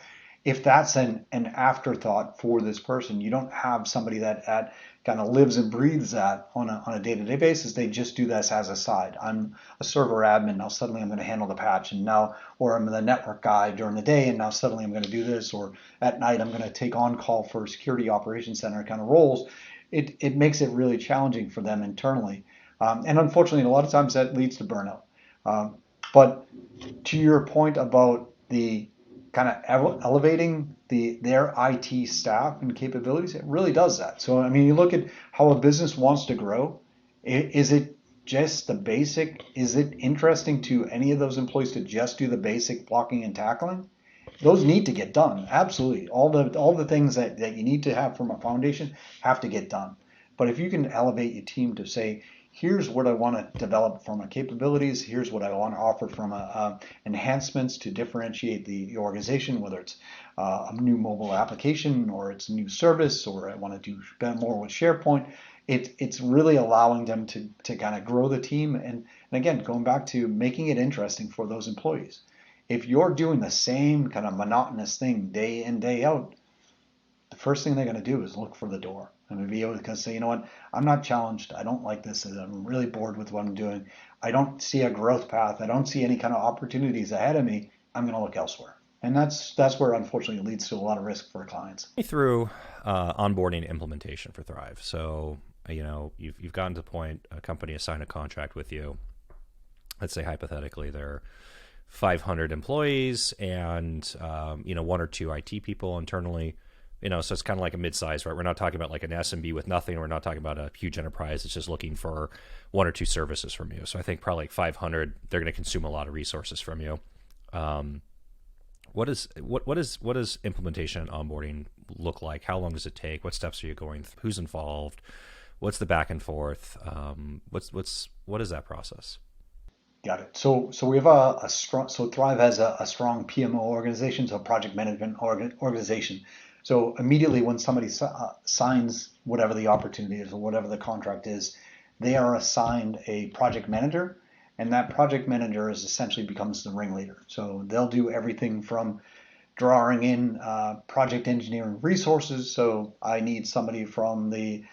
if that's an afterthought for this person, you don't have somebody that kind of lives and breathes that on a day-to-day basis. They just do this as a side. I'm a server admin, now suddenly I'm going to handle the patch, and now, or I'm the network guy during the day, and now suddenly I'm going to do this, or at night I'm going to take on call for security operations center kind of roles. It makes it really challenging for them internally. And unfortunately, a lot of times that leads to burnout. But to your point about the kind of elevating their IT staff and capabilities, it really does that. So I mean, you look at how a business wants to grow. Is it just the basic? Is it interesting to any of those employees to just do the basic blocking and tackling? Those need to get done. Absolutely. All the things that you need to have from a foundation have to get done. But if you can elevate your team to say, here's what I want to develop from my capabilities, here's what I want to offer from enhancements to differentiate the organization, whether it's a new mobile application or it's a new service, or I want to do more with SharePoint, it's really allowing them to kind of grow the team. And again, going back to making it interesting for those employees. If you're doing the same kind of monotonous thing day in, day out, the first thing they're going to do is look for the door. I'm going to be able to say, you know what, I'm not challenged. I don't like this. I'm really bored with what I'm doing. I don't see a growth path. I don't see any kind of opportunities ahead of me. I'm going to look elsewhere. And that's where, unfortunately, it leads to a lot of risk for clients. Through onboarding and implementation for Thrive. So, you've gotten to the point, a company has signed a contract with you. Let's say hypothetically they're 500 employees and, one or two IT people internally. So it's kind of like a mid-size, right? We're not talking about like an SMB with nothing. We're not talking about a huge enterprise that's just looking for one or two services from you. So I think probably like 500, they're going to consume a lot of resources from you. What does implementation and onboarding look like? How long does it take? What steps are you going through? Who's involved? What's the back and forth? What is that process? Got it. So we have a strong. So Thrive has a strong PMO organization, so project management organization. So immediately when somebody signs whatever the opportunity is or whatever the contract is, they are assigned a project manager, and that project manager is essentially becomes the ringleader. So they'll do everything from drawing in project engineering resources. So I need somebody from the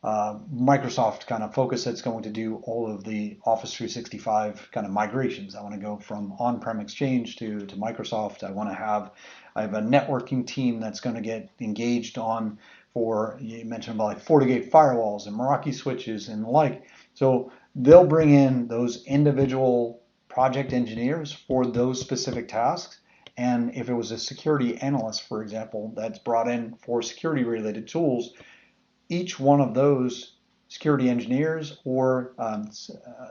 Microsoft kind of focus that's going to do all of the Office 365 kind of migrations. I want to go from on-prem Exchange to Microsoft. I have a networking team that's going to get engaged on for, you mentioned about like FortiGate firewalls and Meraki switches and the like. So they'll bring in those individual project engineers for those specific tasks. And if it was a security analyst, for example, that's brought in for security related tools, each one of those security engineers or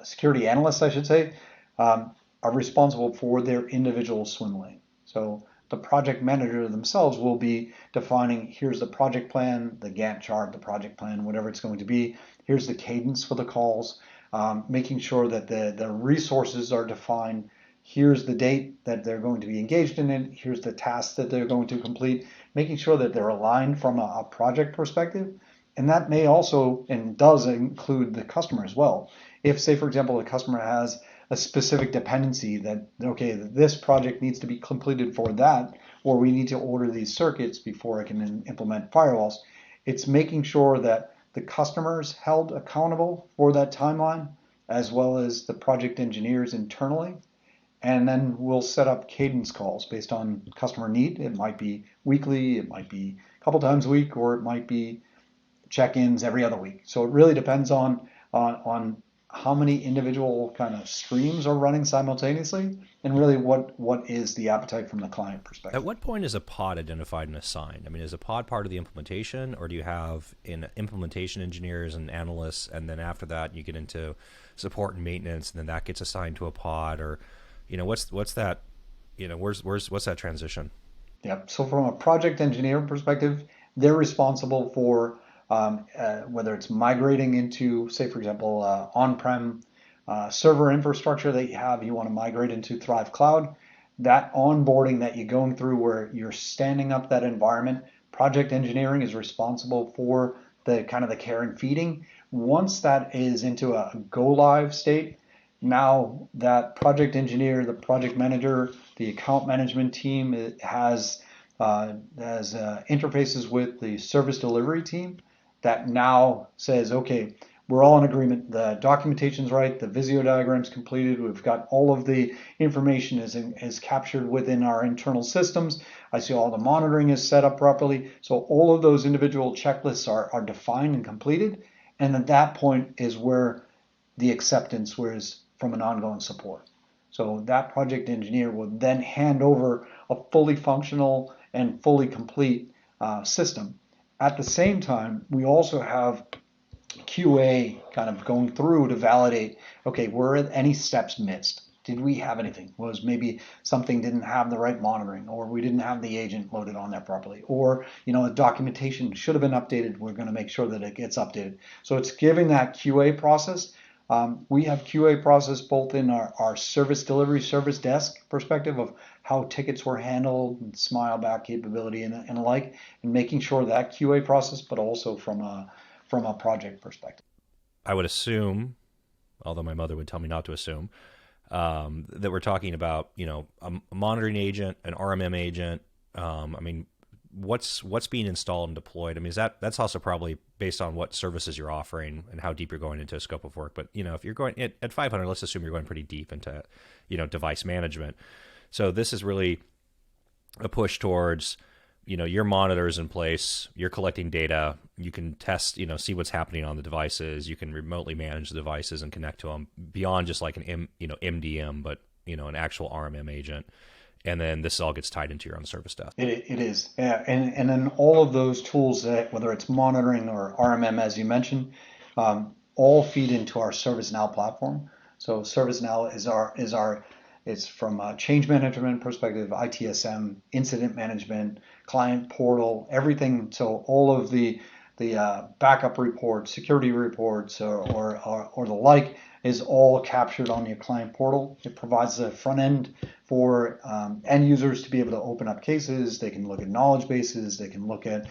security analysts, I should say, are responsible for their individual swim lane. So the project manager themselves will be defining, here's the project plan, the Gantt chart, the project plan, whatever it's going to be. Here's the cadence for the calls, making sure that the resources are defined. Here's the date that they're going to be engaged in it. Here's the tasks that they're going to complete, making sure that they're aligned from a project perspective. And that may also and does include the customer as well. If, say, for example, a customer has a specific dependency that, okay, this project needs to be completed for that, or we need to order these circuits before I can implement firewalls, it's making sure that the customer's held accountable for that timeline, as well as the project engineers internally. And then we'll set up cadence calls based on customer need. It might be weekly, it might be a couple times a week, or it might be check-ins every other week. So it really depends on how many individual kind of streams are running simultaneously, and really what is the appetite from the client perspective. At what point is a pod identified and assigned? I mean, is a pod part of the implementation, or do you have implementation engineers and analysts, and then after that you get into support and maintenance, and then that gets assigned to a pod, or what's that? What's that transition? Yep. So from a project engineer perspective, they're responsible for whether it's migrating into, say, for example, on-prem server infrastructure that you want to migrate into Thrive Cloud. That onboarding that you're going through where you're standing up that environment, project engineering is responsible for the kind of the care and feeding. Once that is into a go live state, now that project engineer, the project manager, the account management team has interfaces with the service delivery team that now says, okay, we're all in agreement. The documentation's right. The Visio diagram's completed. We've got all of the information is captured within our internal systems. I see all the monitoring is set up properly. So all of those individual checklists are defined and completed. And at that point is where the acceptance was from an ongoing support. So that project engineer will then hand over a fully functional and fully complete system. At the same time, we also have QA kind of going through to validate, okay, were any steps missed? Did we have anything? Was maybe something didn't have the right monitoring, or we didn't have the agent loaded on there properly, or the documentation should have been updated. We're going to make sure that it gets updated. So it's giving that QA process. We have QA process both in our service delivery, service desk perspective of how tickets were handled, and smile back capability and the like, and making sure that QA process, but also from a project perspective. I would assume, although my mother would tell me not to assume, that we're talking about, a monitoring agent, an RMM agent. What's being installed and deployed? I mean, that's also probably based on what services you're offering and how deep you're going into a scope of work. But, if you're going at 500, let's assume you're going pretty deep into, device management. So this is really a push towards, your monitor's in place, you're collecting data, you can test, see what's happening on the devices, you can remotely manage the devices and connect to them beyond just like an MDM, but, an actual RMM agent. And then this all gets tied into your own service desk. It is. Yeah. And then all of those tools, whether it's monitoring or RMM, as you mentioned, all feed into our ServiceNow platform. So ServiceNow is from a change management perspective, ITSM, incident management, client portal, everything. So all of the backup reports, security reports, or the like is all captured on your client portal. It provides a front end for end users to be able to open up cases. They can look at knowledge bases. They can look at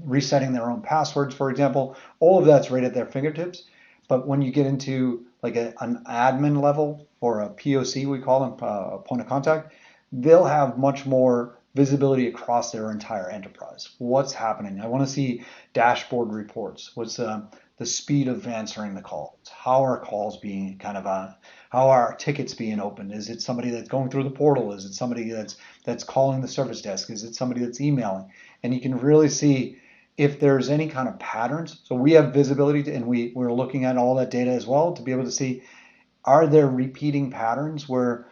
resetting their own passwords, for example. All of that's right at their fingertips. But when you get into like an admin level or a POC, we call them, a point of contact, they'll have much more visibility across their entire enterprise. What's happening? I want to see dashboard reports. What's the speed of answering the calls? How are calls being how are tickets being opened? Is it somebody that's going through the portal? Is it somebody that's calling the service desk? Is it somebody that's emailing? And you can really see if there's any kind of patterns. So we have visibility and we're looking at all that data as well to be able to see, are there repeating patterns where,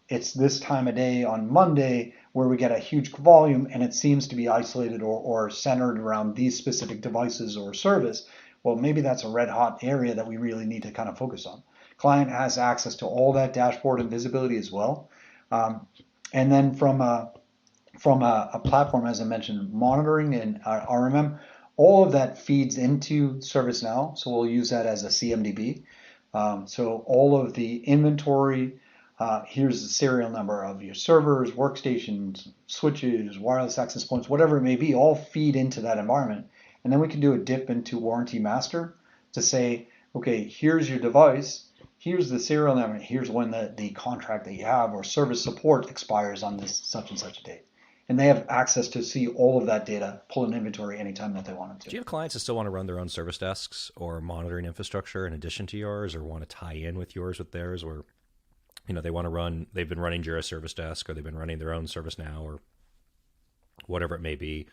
it's this time of day on Monday where we get a huge volume and it seems to be isolated or centered around these specific devices or service. Well, maybe that's a red hot area that we really need to kind of focus on. Client has access to all that dashboard and visibility as well. And then from a platform, as I mentioned, monitoring and RMM, all of that feeds into ServiceNow. So we'll use that as a CMDB. So all of the inventory, here's the serial number of your servers, workstations, switches, wireless access points, whatever it may be, all feed into that environment. And then we can do a dip into Warranty Master to say, okay, here's your device, here's the serial number, here's when the contract that you have or service support expires on this such and such a date. And they have access to see all of that data, pull an inventory anytime that they want to. Do you have clients that still want to run their own service desks or monitoring infrastructure in addition to yours, or want to tie in with yours with theirs, or they want to run, they've been running Jira Service Desk, or they've been running their own ServiceNow or whatever it may be,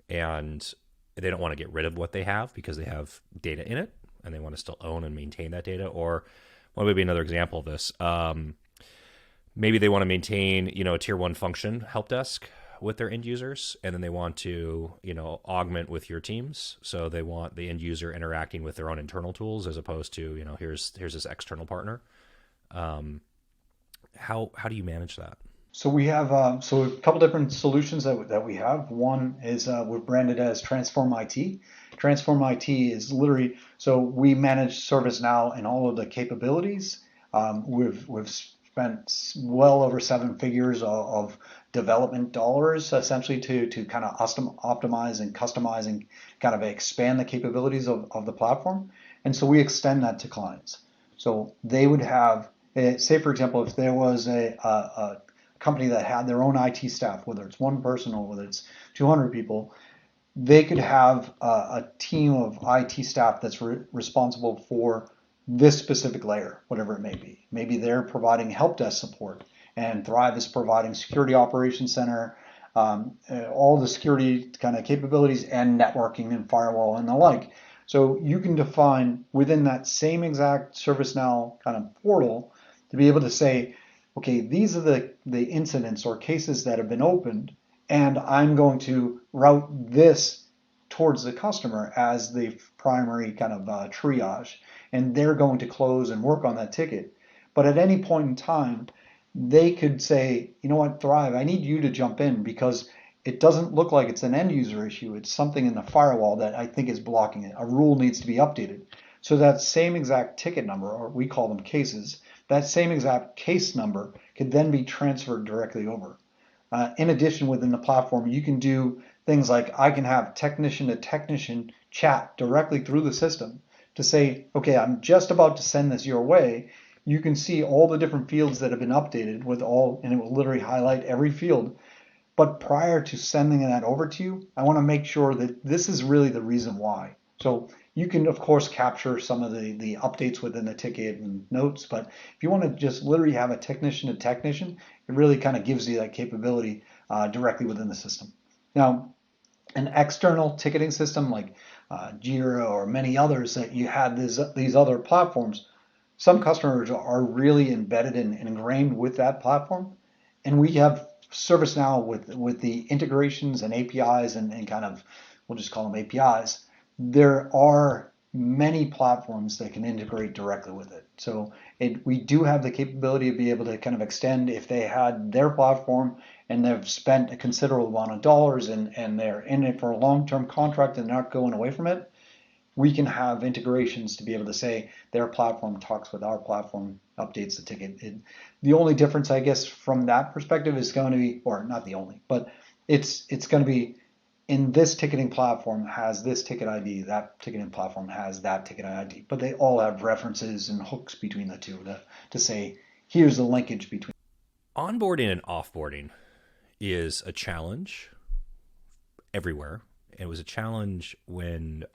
and they don't want to get rid of what they have because they have data in it and they want to still own and maintain that data? Or what would be another example of this? Maybe they want to maintain, a tier 1 function help desk with their end users, and then they want to, augment with your teams. So they want the end user interacting with their own internal tools as opposed to, here's this external partner. How do you manage that? So we have so a couple different solutions that we have. One is we're branded as Transform IT. Transform IT is literally so we manage ServiceNow and all of the capabilities. We've spent well over seven figures of development dollars essentially to kind of optimize and customize and kind of expand the capabilities of the platform. And so we extend that to clients. So they would have, say for example, if there was a company that had their own IT staff, whether it's one person or whether it's 200 people, they could have a team of IT staff that's responsible for this specific layer, whatever it may be. Maybe they're providing help desk support, and Thrive is providing security operations center, all the security kind of capabilities and networking and firewall and the like. So you can define within that same exact ServiceNow kind of portal to be able to say, okay, these are the incidents or cases that have been opened, and I'm going to route this towards the customer as the primary kind of triage, and they're going to close and work on that ticket. But at any point in time, they could say, you know what, Thrive, I need you to jump in because it doesn't look like it's an end user issue. It's something in the firewall that I think is blocking it. A rule needs to be updated. So that same exact ticket number, or we call them cases, that same exact case number could then be transferred directly over. In addition, within the platform, you can do things like I can have technician to technician chat directly through the system to say, okay, I'm just about to send this your way. You can see all the different fields that have been updated with all, and it will literally highlight every field. But prior to sending that over to you, I want to make sure that this is really the reason why. So you can, of course, capture some of the updates within the ticket and notes, but if you want to just literally have a technician to technician, it really kind of gives you that capability directly within the system. Now, an external ticketing system like Jira or many others that you had these other platforms, some customers are really embedded and ingrained with that platform, and we have ServiceNow with the integrations and APIs and kind of, we'll just call them APIs. There are many platforms that can integrate directly with it. So we do have the capability to be able to kind of extend if they had their platform and they've spent a considerable amount of dollars and they're in it for a long-term contract and not going away from it. We can have integrations to be able to say their platform talks with our platform, updates the ticket. The only difference, I guess, from that perspective is going to be, or not the only, but it's going to be in this ticketing platform has this ticket ID, that ticketing platform has that ticket ID, but they all have references and hooks between the two to say, here's the linkage between. Onboarding and offboarding is a challenge everywhere. It was a challenge when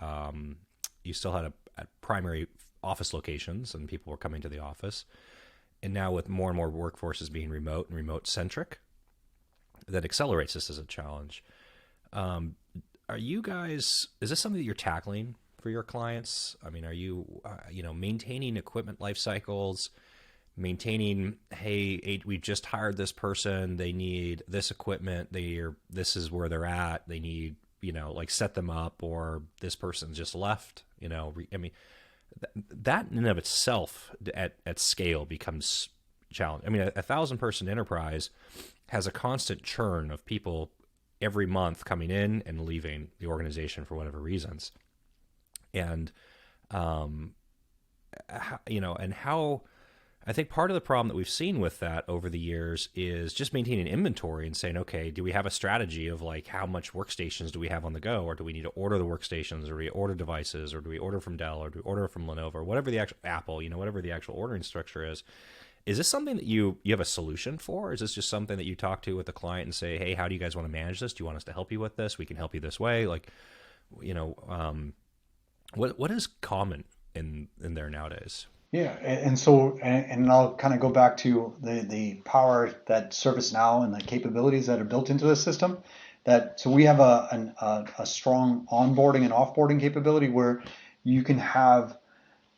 you still had a primary office locations and people were coming to the office. And now with more and more workforces being remote and remote centric, that accelerates this as a challenge. Are you guys, is this something that you're tackling for your clients? I mean, are you, maintaining equipment life cycles, maintaining, hey, we've just hired this person, they need this equipment, this is where they're at, they need, like set them up, or this person just left, that in and of itself at scale becomes challenging. I mean, a 1,000-person enterprise has a constant churn of people every month coming in and leaving the organization for whatever reasons. And, how I think part of the problem that we've seen with that over the years is just maintaining inventory and saying, okay, do we have a strategy of like how much workstations do we have on the go, or do we need to order the workstations, or do we order devices, or do we order from Dell, or do we order from Lenovo, or whatever the actual Apple, whatever the actual ordering structure is. Is this something that you have a solution for? Or is this just something that you talk to with the client and say, hey, how do you guys want to manage this? Do you want us to help you with this? We can help you this way. Like, what is common in there nowadays? Yeah, and I'll kind of go back to the power that ServiceNow and the capabilities that are built into the system. So we have a strong onboarding and offboarding capability where you can have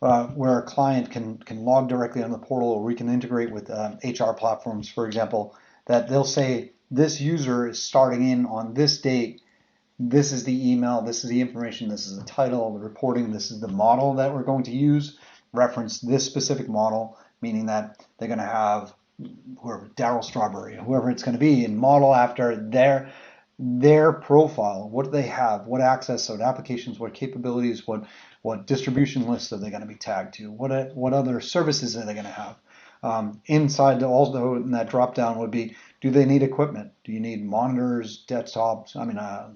where a client can log directly on the portal, or we can integrate with HR platforms, for example, that they'll say this user is starting in on this date. This is the email, this is the information, this is the title, the reporting, this is the model that we're going to use. Reference this specific model, meaning that they're going to have whoever, Daryl Strawberry, whoever it's going to be, and model after their profile. What do they have? What access, what applications, what capabilities, what distribution lists are they going to be tagged to? What other services are they going to have? Inside also in that drop down would be, do they need equipment? Do you need monitors, desktops,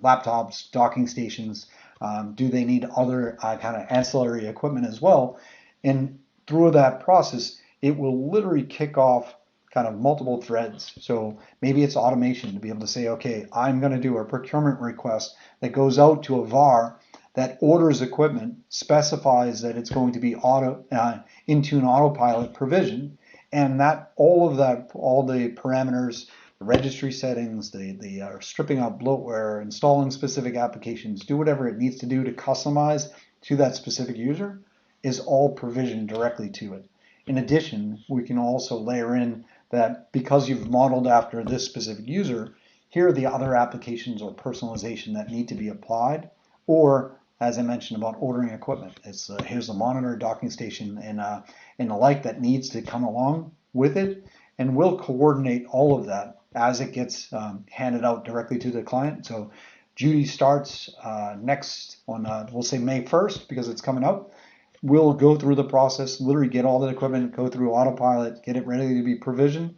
laptops, docking stations? Do they need other kind of ancillary equipment as well? And through that process, it will literally kick off kind of multiple threads. So maybe it's automation to be able to say, okay, I'm going to do a procurement request that goes out to a VAR that orders equipment, specifies that it's going to be Intune autopilot provision, and that all the parameters, the registry settings, the stripping out bloatware, installing specific applications, do whatever it needs to do to customize to that specific user, is all provisioned directly to it. In addition, we can also layer in that because you've modeled after this specific user, here are the other applications or personalization that need to be applied, or as I mentioned about ordering equipment, it's here's the monitor, docking station, and the like that needs to come along with it, and we'll coordinate all of that as it gets handed out directly to the client. So Judy starts next on we'll say May 1st because it's coming out. We'll go through the process, literally get all the equipment, go through autopilot, get it ready to be provisioned,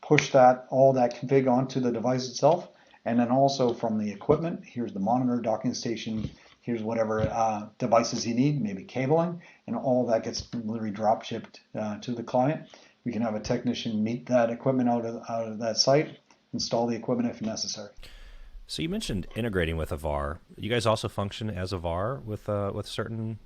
push all that config onto the device itself, and then also from the equipment, here's the monitor, docking station, here's whatever devices you need, maybe cabling, and all that gets literally drop shipped to the client. We can have a technician meet that equipment out of that site, install the equipment if necessary. So you mentioned integrating with a VAR. You guys also function as a VAR with certain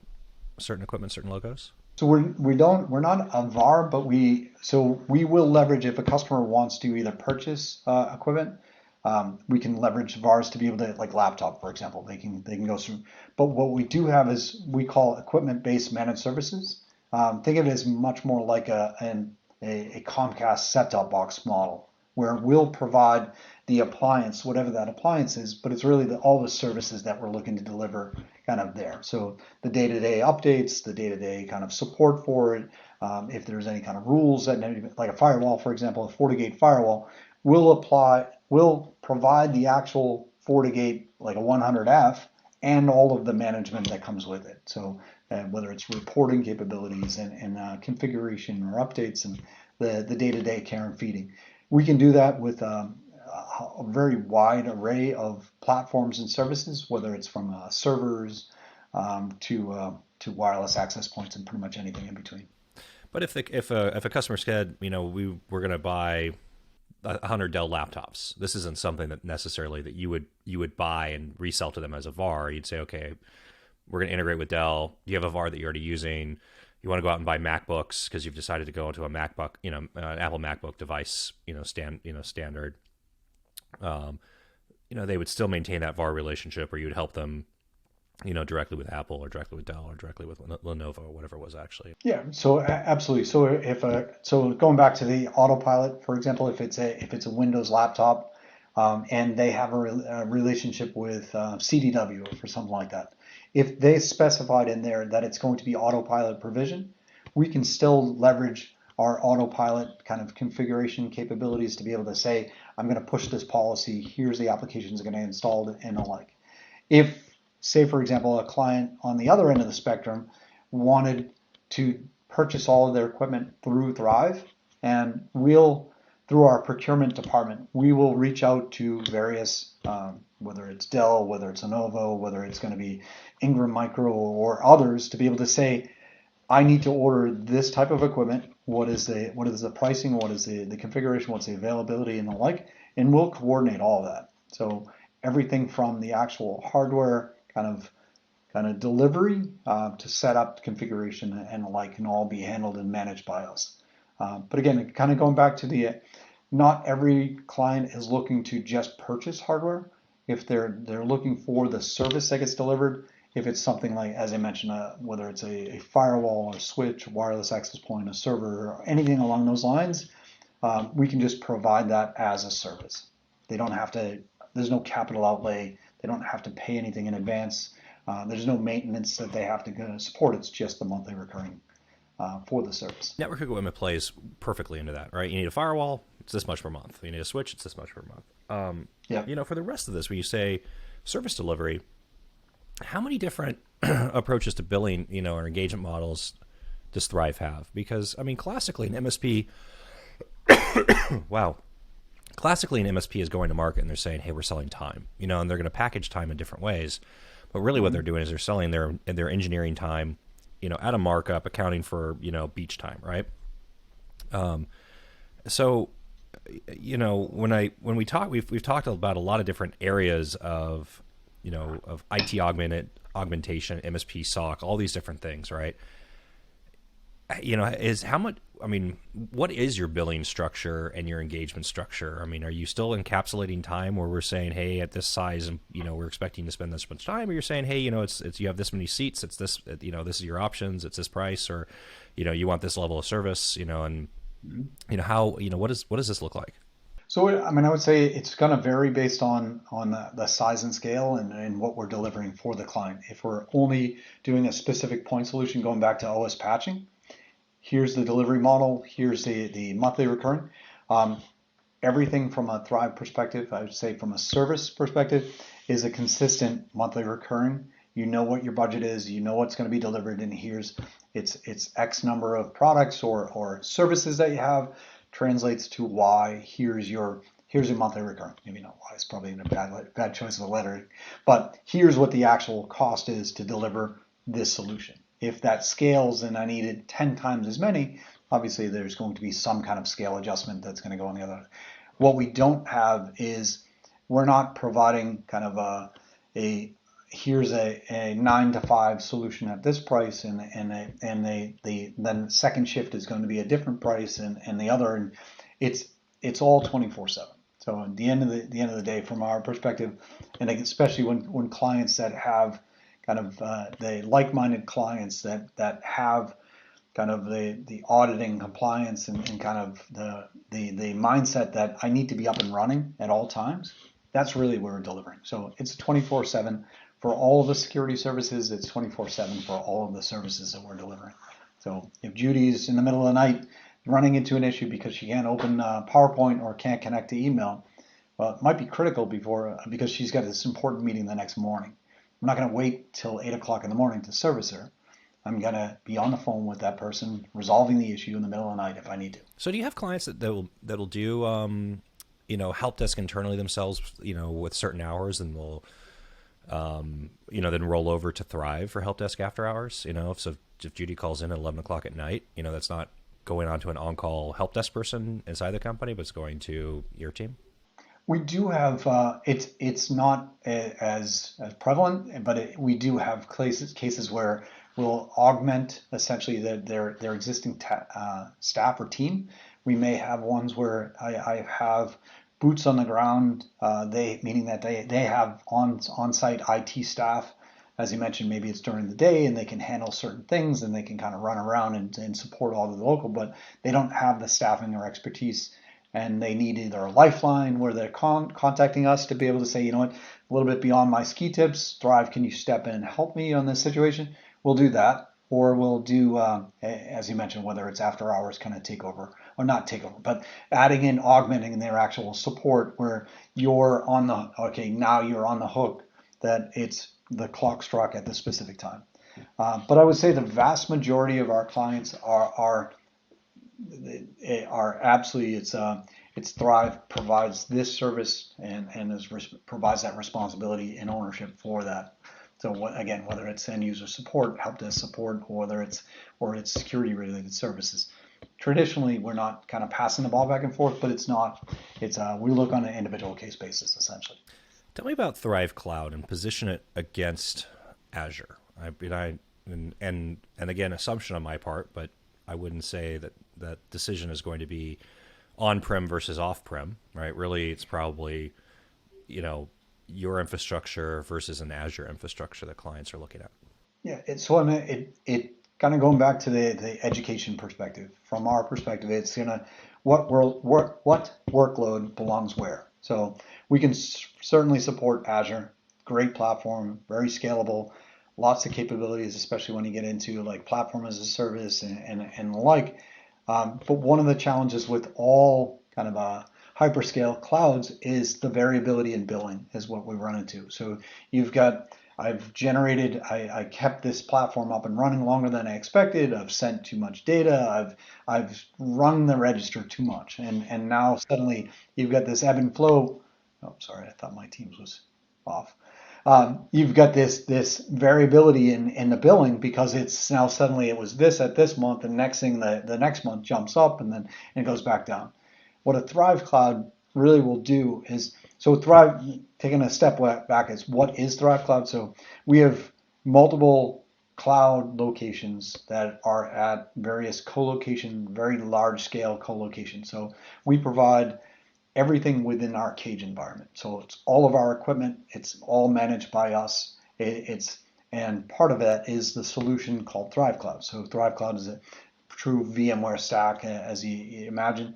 equipment, certain logos? So we're not a VAR, but we will leverage if a customer wants to either purchase equipment. We can leverage VARs to be able to, like laptop, for example, they can go through. But what we do have is we call equipment-based managed services. Think of it as much more like a Comcast set-top box model, where we'll provide the appliance, whatever that appliance is, but it's really all the services that we're looking to deliver kind of there. So the day-to-day updates, the day-to-day kind of support for it, if there's any kind of rules that, like a firewall, for example, a FortiGate firewall, we'll provide the actual FortiGate, like a 100F, and all of the management that comes with it. So whether it's reporting capabilities and configuration or updates and the day-to-day care and feeding. We can do that with a very wide array of platforms and services, whether it's from servers to wireless access points and pretty much anything in between. But if a customer said, we're going to buy 100 Dell laptops, this isn't something that necessarily that you would buy and resell to them as a VAR. You'd say, okay, we're going to integrate with Dell. You have a VAR that you're already using. You want to go out and buy MacBooks because you've decided to go into a MacBook, an Apple MacBook device, standard. They would still maintain that VAR relationship, or you would help them, directly with Apple or directly with Dell or directly with Lenovo or whatever it was actually. Yeah, so absolutely. So going back to the autopilot, for example, if it's a Windows laptop, and they have a relationship with CDW or something like that. If they specified in there that it's going to be autopilot provision, we can still leverage our autopilot kind of configuration capabilities to be able to say, I'm going to push this policy, here's the applications I'm going to install and the like. If, say, for example, a client on the other end of the spectrum wanted to purchase all of their equipment through Thrive, and through our procurement department, we will reach out to various, whether it's Dell, whether it's Lenovo, whether it's going to be Ingram Micro or others, to be able to say, I need to order this type of equipment. What is the pricing? What is the configuration? What's the availability and the like? And we'll coordinate all of that. So everything from the actual hardware kind of delivery to setup, configuration, and the like can all be handled and managed by us. But again, kind of going back to not every client is looking to just purchase hardware. If they're looking for the service that gets delivered, if it's something like, as I mentioned, whether it's a firewall, a switch, a wireless access point, a server, or anything along those lines, we can just provide that as a service. They don't have to. There's no capital outlay. They don't have to pay anything in advance. There's no maintenance that they have to support. It's just the monthly recurring for the service. Network equipment plays perfectly into that, right? You need a firewall, it's this much per month. You need a switch, it's this much per month. For the rest of this, when you say service delivery, how many different approaches to billing, or engagement models does Thrive have? Because, classically an MSP, wow. Classically, an MSP is going to market and they're saying, hey, we're selling time, and they're going to package time in different ways. But really what they're doing is they're selling their engineering time, at a markup, accounting for, beach time, right? So, when we talk, we've talked about a lot of different areas of, of IT augmentation, MSP, SOC, all these different things, right? Is how much, what is your billing structure and your engagement structure? Are you still encapsulating time where we're saying, hey, at this size, and we're expecting to spend this much time, or you're saying, hey, it's you have this many seats, it's this, this is your options, it's this price, or, you want this level of service, and how, what does this look like? So, I would say it's going to vary based on the size and scale and what we're delivering for the client. If we're only doing a specific point solution, going back to OS patching, here's the delivery model, here's the monthly recurring. Everything from a Thrive perspective, I would say from a service perspective, is a consistent monthly recurring. You know what your budget is, you know what's going to be delivered, and here's it's X number of products or services that you have translates to Y. Here's your monthly recurring. Maybe not Y, it's probably a bad choice of a letter, but here's what the actual cost is to deliver this solution. If that scales and I needed 10 times as many, obviously there's going to be some kind of scale adjustment that's going to go on the other. What we don't have is we're not providing kind of here's a 9 to 5 solution at this price, and then the second shift is going to be a different price, and the other, and it's all 24/7. So at the end of the day, from our perspective, and especially when clients that have kind of the like-minded clients that have kind of the auditing compliance and kind of the mindset that I need to be up and running at all times, that's really where we're delivering. So it's 24/7 for all of the security services. It's 24/7 for all of the services that we're delivering. So if Judy's in the middle of the night running into an issue because she can't open PowerPoint or can't connect to email, well, it might be critical because she's got this important meeting the next morning. I'm not going to wait till 8 o'clock in the morning to service her. I'm going to be on the phone with that person, resolving the issue in the middle of the night if I need to. So do you have clients that'll do, help desk internally themselves, with certain hours, and will, then roll over to Thrive for help desk after hours? If Judy calls in at 11 o'clock at night, that's not going on to an on-call help desk person inside the company, but it's going to your team? We do have, it's not as prevalent, but we do have cases where we'll augment essentially their existing staff or team. We may have ones where I have boots on the ground, meaning that they have on-site IT staff. As you mentioned, maybe it's during the day and they can handle certain things and they can kind of run around and support all of the local, but they don't have the staffing or expertise. And they need either a lifeline where they're contacting us to be able to say, a little bit beyond my ski tips, Thrive, can you step in and help me on this situation? We'll do that. Or we'll do, as you mentioned, whether it's after hours kind of take over, or not take over, but adding in, augmenting their actual support where you're on now you're on the hook that it's the clock struck at the specific time. But I would say the vast majority of our clients are absolutely, it's Thrive provides this service and provides that responsibility and ownership for that. So whether it's end user support, help desk support, or whether it's security related services. Traditionally, we're not kind of passing the ball back and forth, but we look on an individual case basis essentially. Tell me about Thrive Cloud and position it against Azure. And again, assumption on my part, but I wouldn't say that decision is going to be on-prem versus off-prem, right? Really, it's probably, your infrastructure versus an Azure infrastructure that clients are looking at. Yeah, it kind of going back to the education perspective. From our perspective, it's what workload belongs where. So we can certainly support Azure, great platform, very scalable, lots of capabilities, especially when you get into like platform as a service and the like. But one of the challenges with all kind of hyperscale clouds is the variability in billing is what we run into. So you've got, I kept this platform up and running longer than I expected. I've sent too much data. I've rung the register too much. And now suddenly you've got this ebb and flow. Oh, sorry, I thought my Teams was off. You've got this variability in the billing because it's now suddenly it was this at this month, and next thing the next month jumps up and then it goes back down. What a Thrive Cloud really will do is, so Thrive, taking a step back, is what is Thrive Cloud? So we have multiple cloud locations that are at various co-location, very large scale co-location. So we provide everything within our cage environment. So it's all of our equipment. It's all managed by us. And part of that is the solution called Thrive Cloud. So Thrive Cloud is a true VMware stack, as you imagine.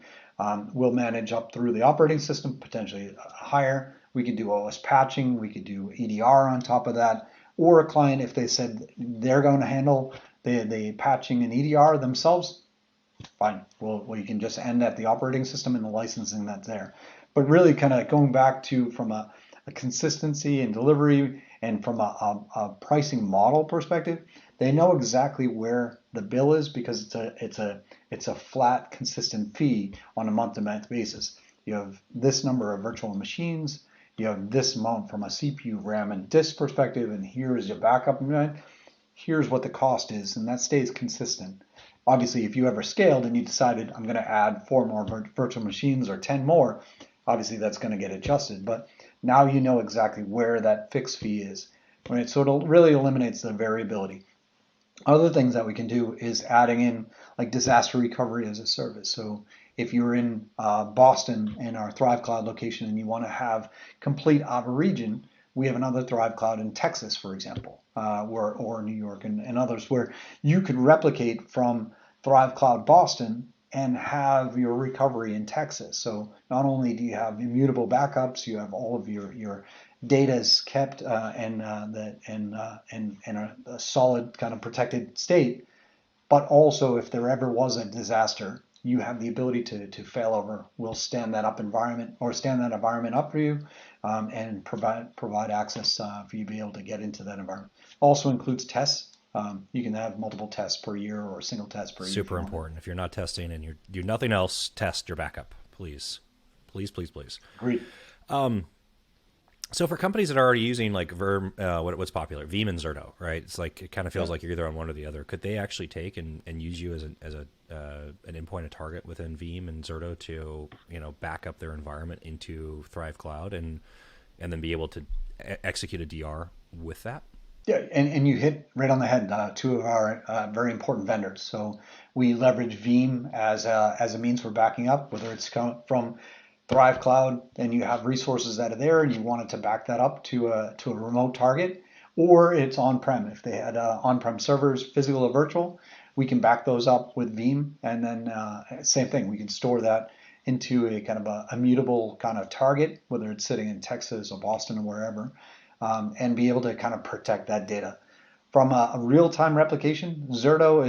We'll manage up through the operating system, potentially higher. We could do OS patching. We could do EDR on top of that. Or a client, if they said they're going to handle the patching and EDR themselves, fine. Well, you can just end at the operating system and the licensing that's there. But really kind of going back to from a consistency and delivery and from a pricing model perspective, they know exactly where the bill is because it's a flat, consistent fee on a month-to-month basis. You have this number of virtual machines, you have this amount from a CPU, RAM, and disk perspective, and here is your backup. Here's what the cost is, and that stays consistent. Obviously, if you ever scaled and you decided I'm going to add 4 more virtual machines or 10 more, obviously that's going to get adjusted. But now you know exactly where that fixed fee is. Right? So it really eliminates the variability. Other things that we can do is adding in like disaster recovery as a service. So if you're in Boston in our Thrive Cloud location and you want to have complete out of region, we have another Thrive Cloud in Texas, for example, or New York and others where you could replicate from Thrive Cloud Boston and have your recovery in Texas. So not only do you have immutable backups, you have all of your data is kept in a solid kind of protected state, but also if there ever was a disaster, you have the ability to failover. We'll stand that environment up for you and provide access for you to be able to get into that environment. Also includes tests. You can have multiple tests per year or a single test per year. Super important. If you're not testing and you do nothing else, test your backup, please. Please. Agreed. So for companies that are already using like what's popular, Veeam and Zerto, right? It's like it kind of feels like you're either on one or the other. Could they actually take and use you as an endpoint, a target within Veeam and Zerto to back up their environment into Thrive Cloud and then be able to execute a DR with that? Yeah, and you hit right on the head. 2 of our very important vendors. So we leverage Veeam as a means for backing up, whether it's from Thrive Cloud and you have resources that are there and you wanted to back that up to a remote target, or it's on-prem. If they had on-prem servers, physical or virtual, we can back those up with Veeam, and then same thing, we can store that into a kind of a immutable kind of target, whether it's sitting in Texas or Boston or wherever, and be able to kind of protect that data. From a real-time replication, Zerto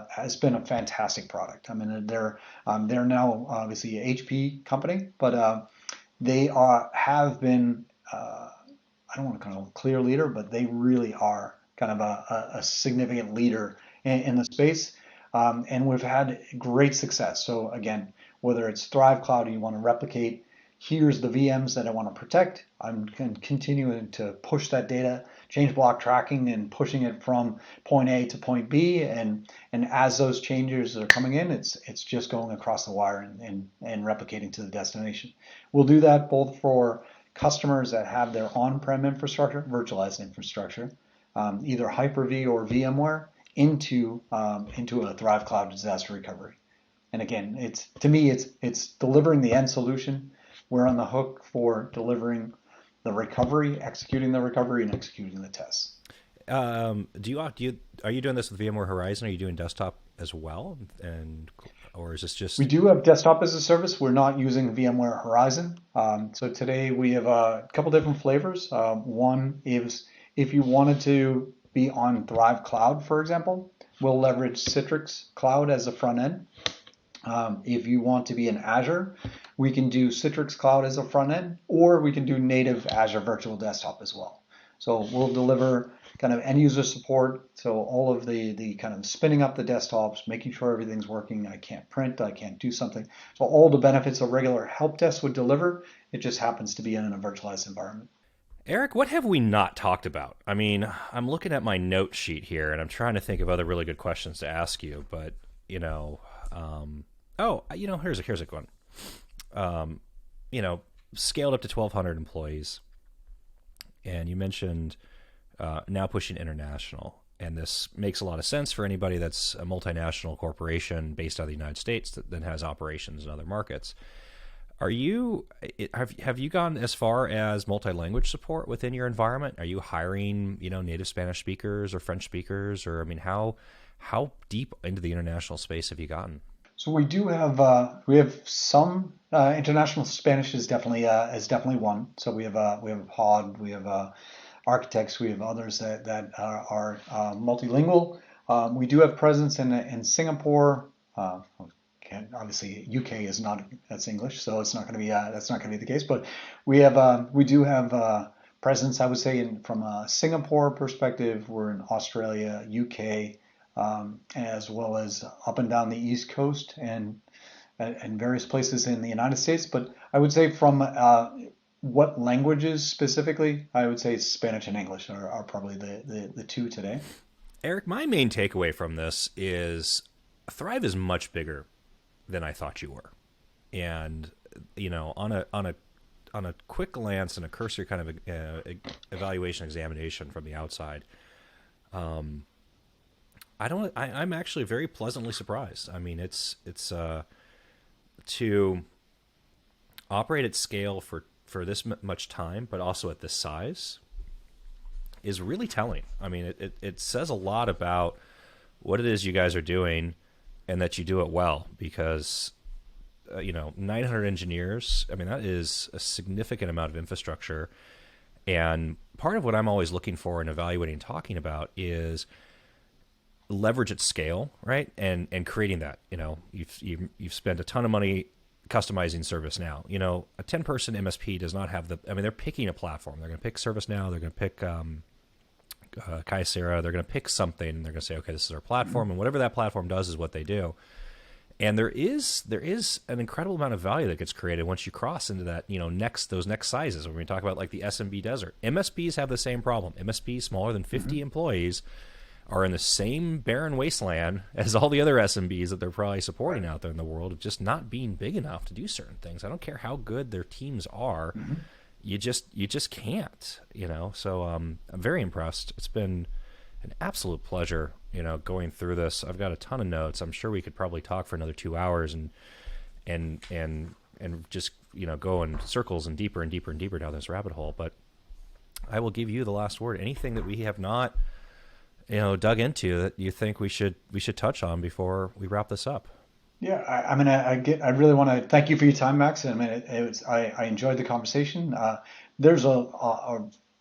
has been a fantastic product. I mean, they're now obviously a HP company, but they have been, I don't want to call them a clear leader, but they really are kind of a significant leader in the space, and we've had great success. So again, whether it's Thrive Cloud and you want to replicate, here's the VMs that I want to protect. I'm continuing to push that data, change block tracking and pushing it from point A to point B. And as those changes are coming in, it's just going across the wire and replicating to the destination. We'll do that both for customers that have their on-prem infrastructure, virtualized infrastructure, either Hyper-V or VMware into a Thrive Cloud disaster recovery. And again, it's delivering the end solution. We're on the hook for delivering the recovery, executing the recovery, and executing the tests. Are you doing this with VMware Horizon? Are you doing desktop as well? Or is this just? We do have desktop as a service. We're not using VMware Horizon. So today we have a couple different flavors. One is if you wanted to be on Thrive Cloud, for example, we'll leverage Citrix Cloud as a front end. If you want to be in Azure, we can do Citrix Cloud as a front end, or we can do native Azure Virtual Desktop as well. So we'll deliver kind of end user support. So all of the kind of spinning up the desktops, making sure everything's working. I can't print, I can't do something. So all the benefits a regular help desk would deliver, it just happens to be in a virtualized environment. Eric, what have we not talked about? I mean, I'm looking at my note sheet here and I'm trying to think of other really good questions to ask you, but here's a good one. Scaled up to 1,200 employees. And you mentioned now pushing international. And this makes a lot of sense for anybody that's a multinational corporation based out of the United States that then has operations in other markets. Have you gone as far as multi-language support within your environment? Are you hiring, native Spanish speakers or French speakers? Or, I mean, how deep into the international space have you gotten? So we do have some international. Spanish is definitely one. So we have Pod, we have architects, we have others that are multilingual. We do have presence in Singapore. Obviously, UK is not, that's English, so it's not going to be that's not going to be the case. But we do have presence. I would say from a Singapore perspective, we're in Australia, UK. As well as up and down the East Coast and various places in the United States. But I would say from what languages specifically, I would say Spanish and English are probably the two today. Eric, my main takeaway from this is Thrive is much bigger than I thought you were. And, on a quick glance and a cursory kind of evaluation examination from the outside, I'm actually very pleasantly surprised. I mean, it's to operate at scale for this much time, but also at this size, is really telling. I mean, it says a lot about what it is you guys are doing, and that you do it well. Because 900 engineers. I mean, that is a significant amount of infrastructure. And part of what I'm always looking for in evaluating and talking about is leverage at scale, right? And creating that. You've spent a ton of money customizing ServiceNow. A 10-person MSP does not have they're picking a platform. They're going to pick ServiceNow. They're going to pick Kyocera. They're going to pick something, and they're going to say, okay, this is our platform, and whatever that platform does is what they do. And there is an incredible amount of value that gets created once you cross into that, those next sizes. When we talk about like the SMB desert, MSPs have the same problem. MSPs smaller than 50 employees are in the same barren wasteland as all the other SMBs that they're probably supporting out there in the world, of just not being big enough to do certain things. I don't care how good their teams are, you just can't. So I'm very impressed. It's been an absolute pleasure, going through this. I've got a ton of notes. I'm sure we could probably talk for another 2 hours and just go in circles and deeper and deeper and deeper down this rabbit hole. But I will give you the last word. Anything that we have not dug into that you think we should touch on before we wrap this up? Yeah, I really want to thank you for your time, Max. I mean, I enjoyed the conversation. There's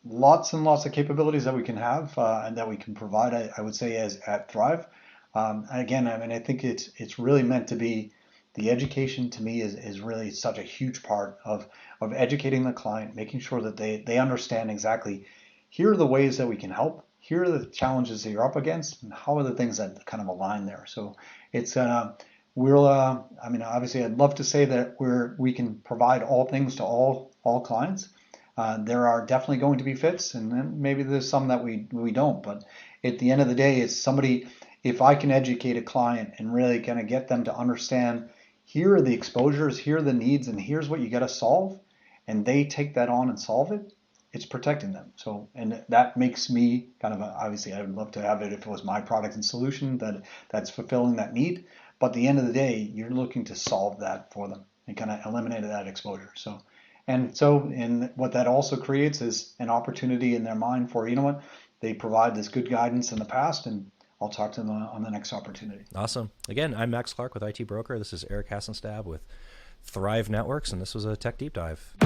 lots and lots of capabilities that we can have and that we can provide. I would say as at Thrive. Again, I think it's really meant to be. The education to me is really such a huge part of educating the client, making sure that they understand exactly, here are the ways that we can help. Here are the challenges that you're up against, and how are the things that kind of align there. So it's obviously I'd love to say that we can provide all things to all clients. There are definitely going to be fits, and then maybe there's some that we don't. But at the end of the day, it's somebody. If I can educate a client and really kind of get them to understand, here are the exposures, here are the needs, and here's what you got to solve, and they take that on and solve it. It's protecting them. So, and that makes me kind of obviously I would love to have it if it was my product and solution that's fulfilling that need. But at the end of the day, you're looking to solve that for them and kind of eliminate that exposure. And what that also creates is an opportunity in their mind for, they provide this good guidance in the past, and I'll talk to them on the next opportunity. Awesome. Again, I'm Max Clark with IT Broker. This is Eric Hasenstab with Thrive Networks, and this was a Tech Deep Dive.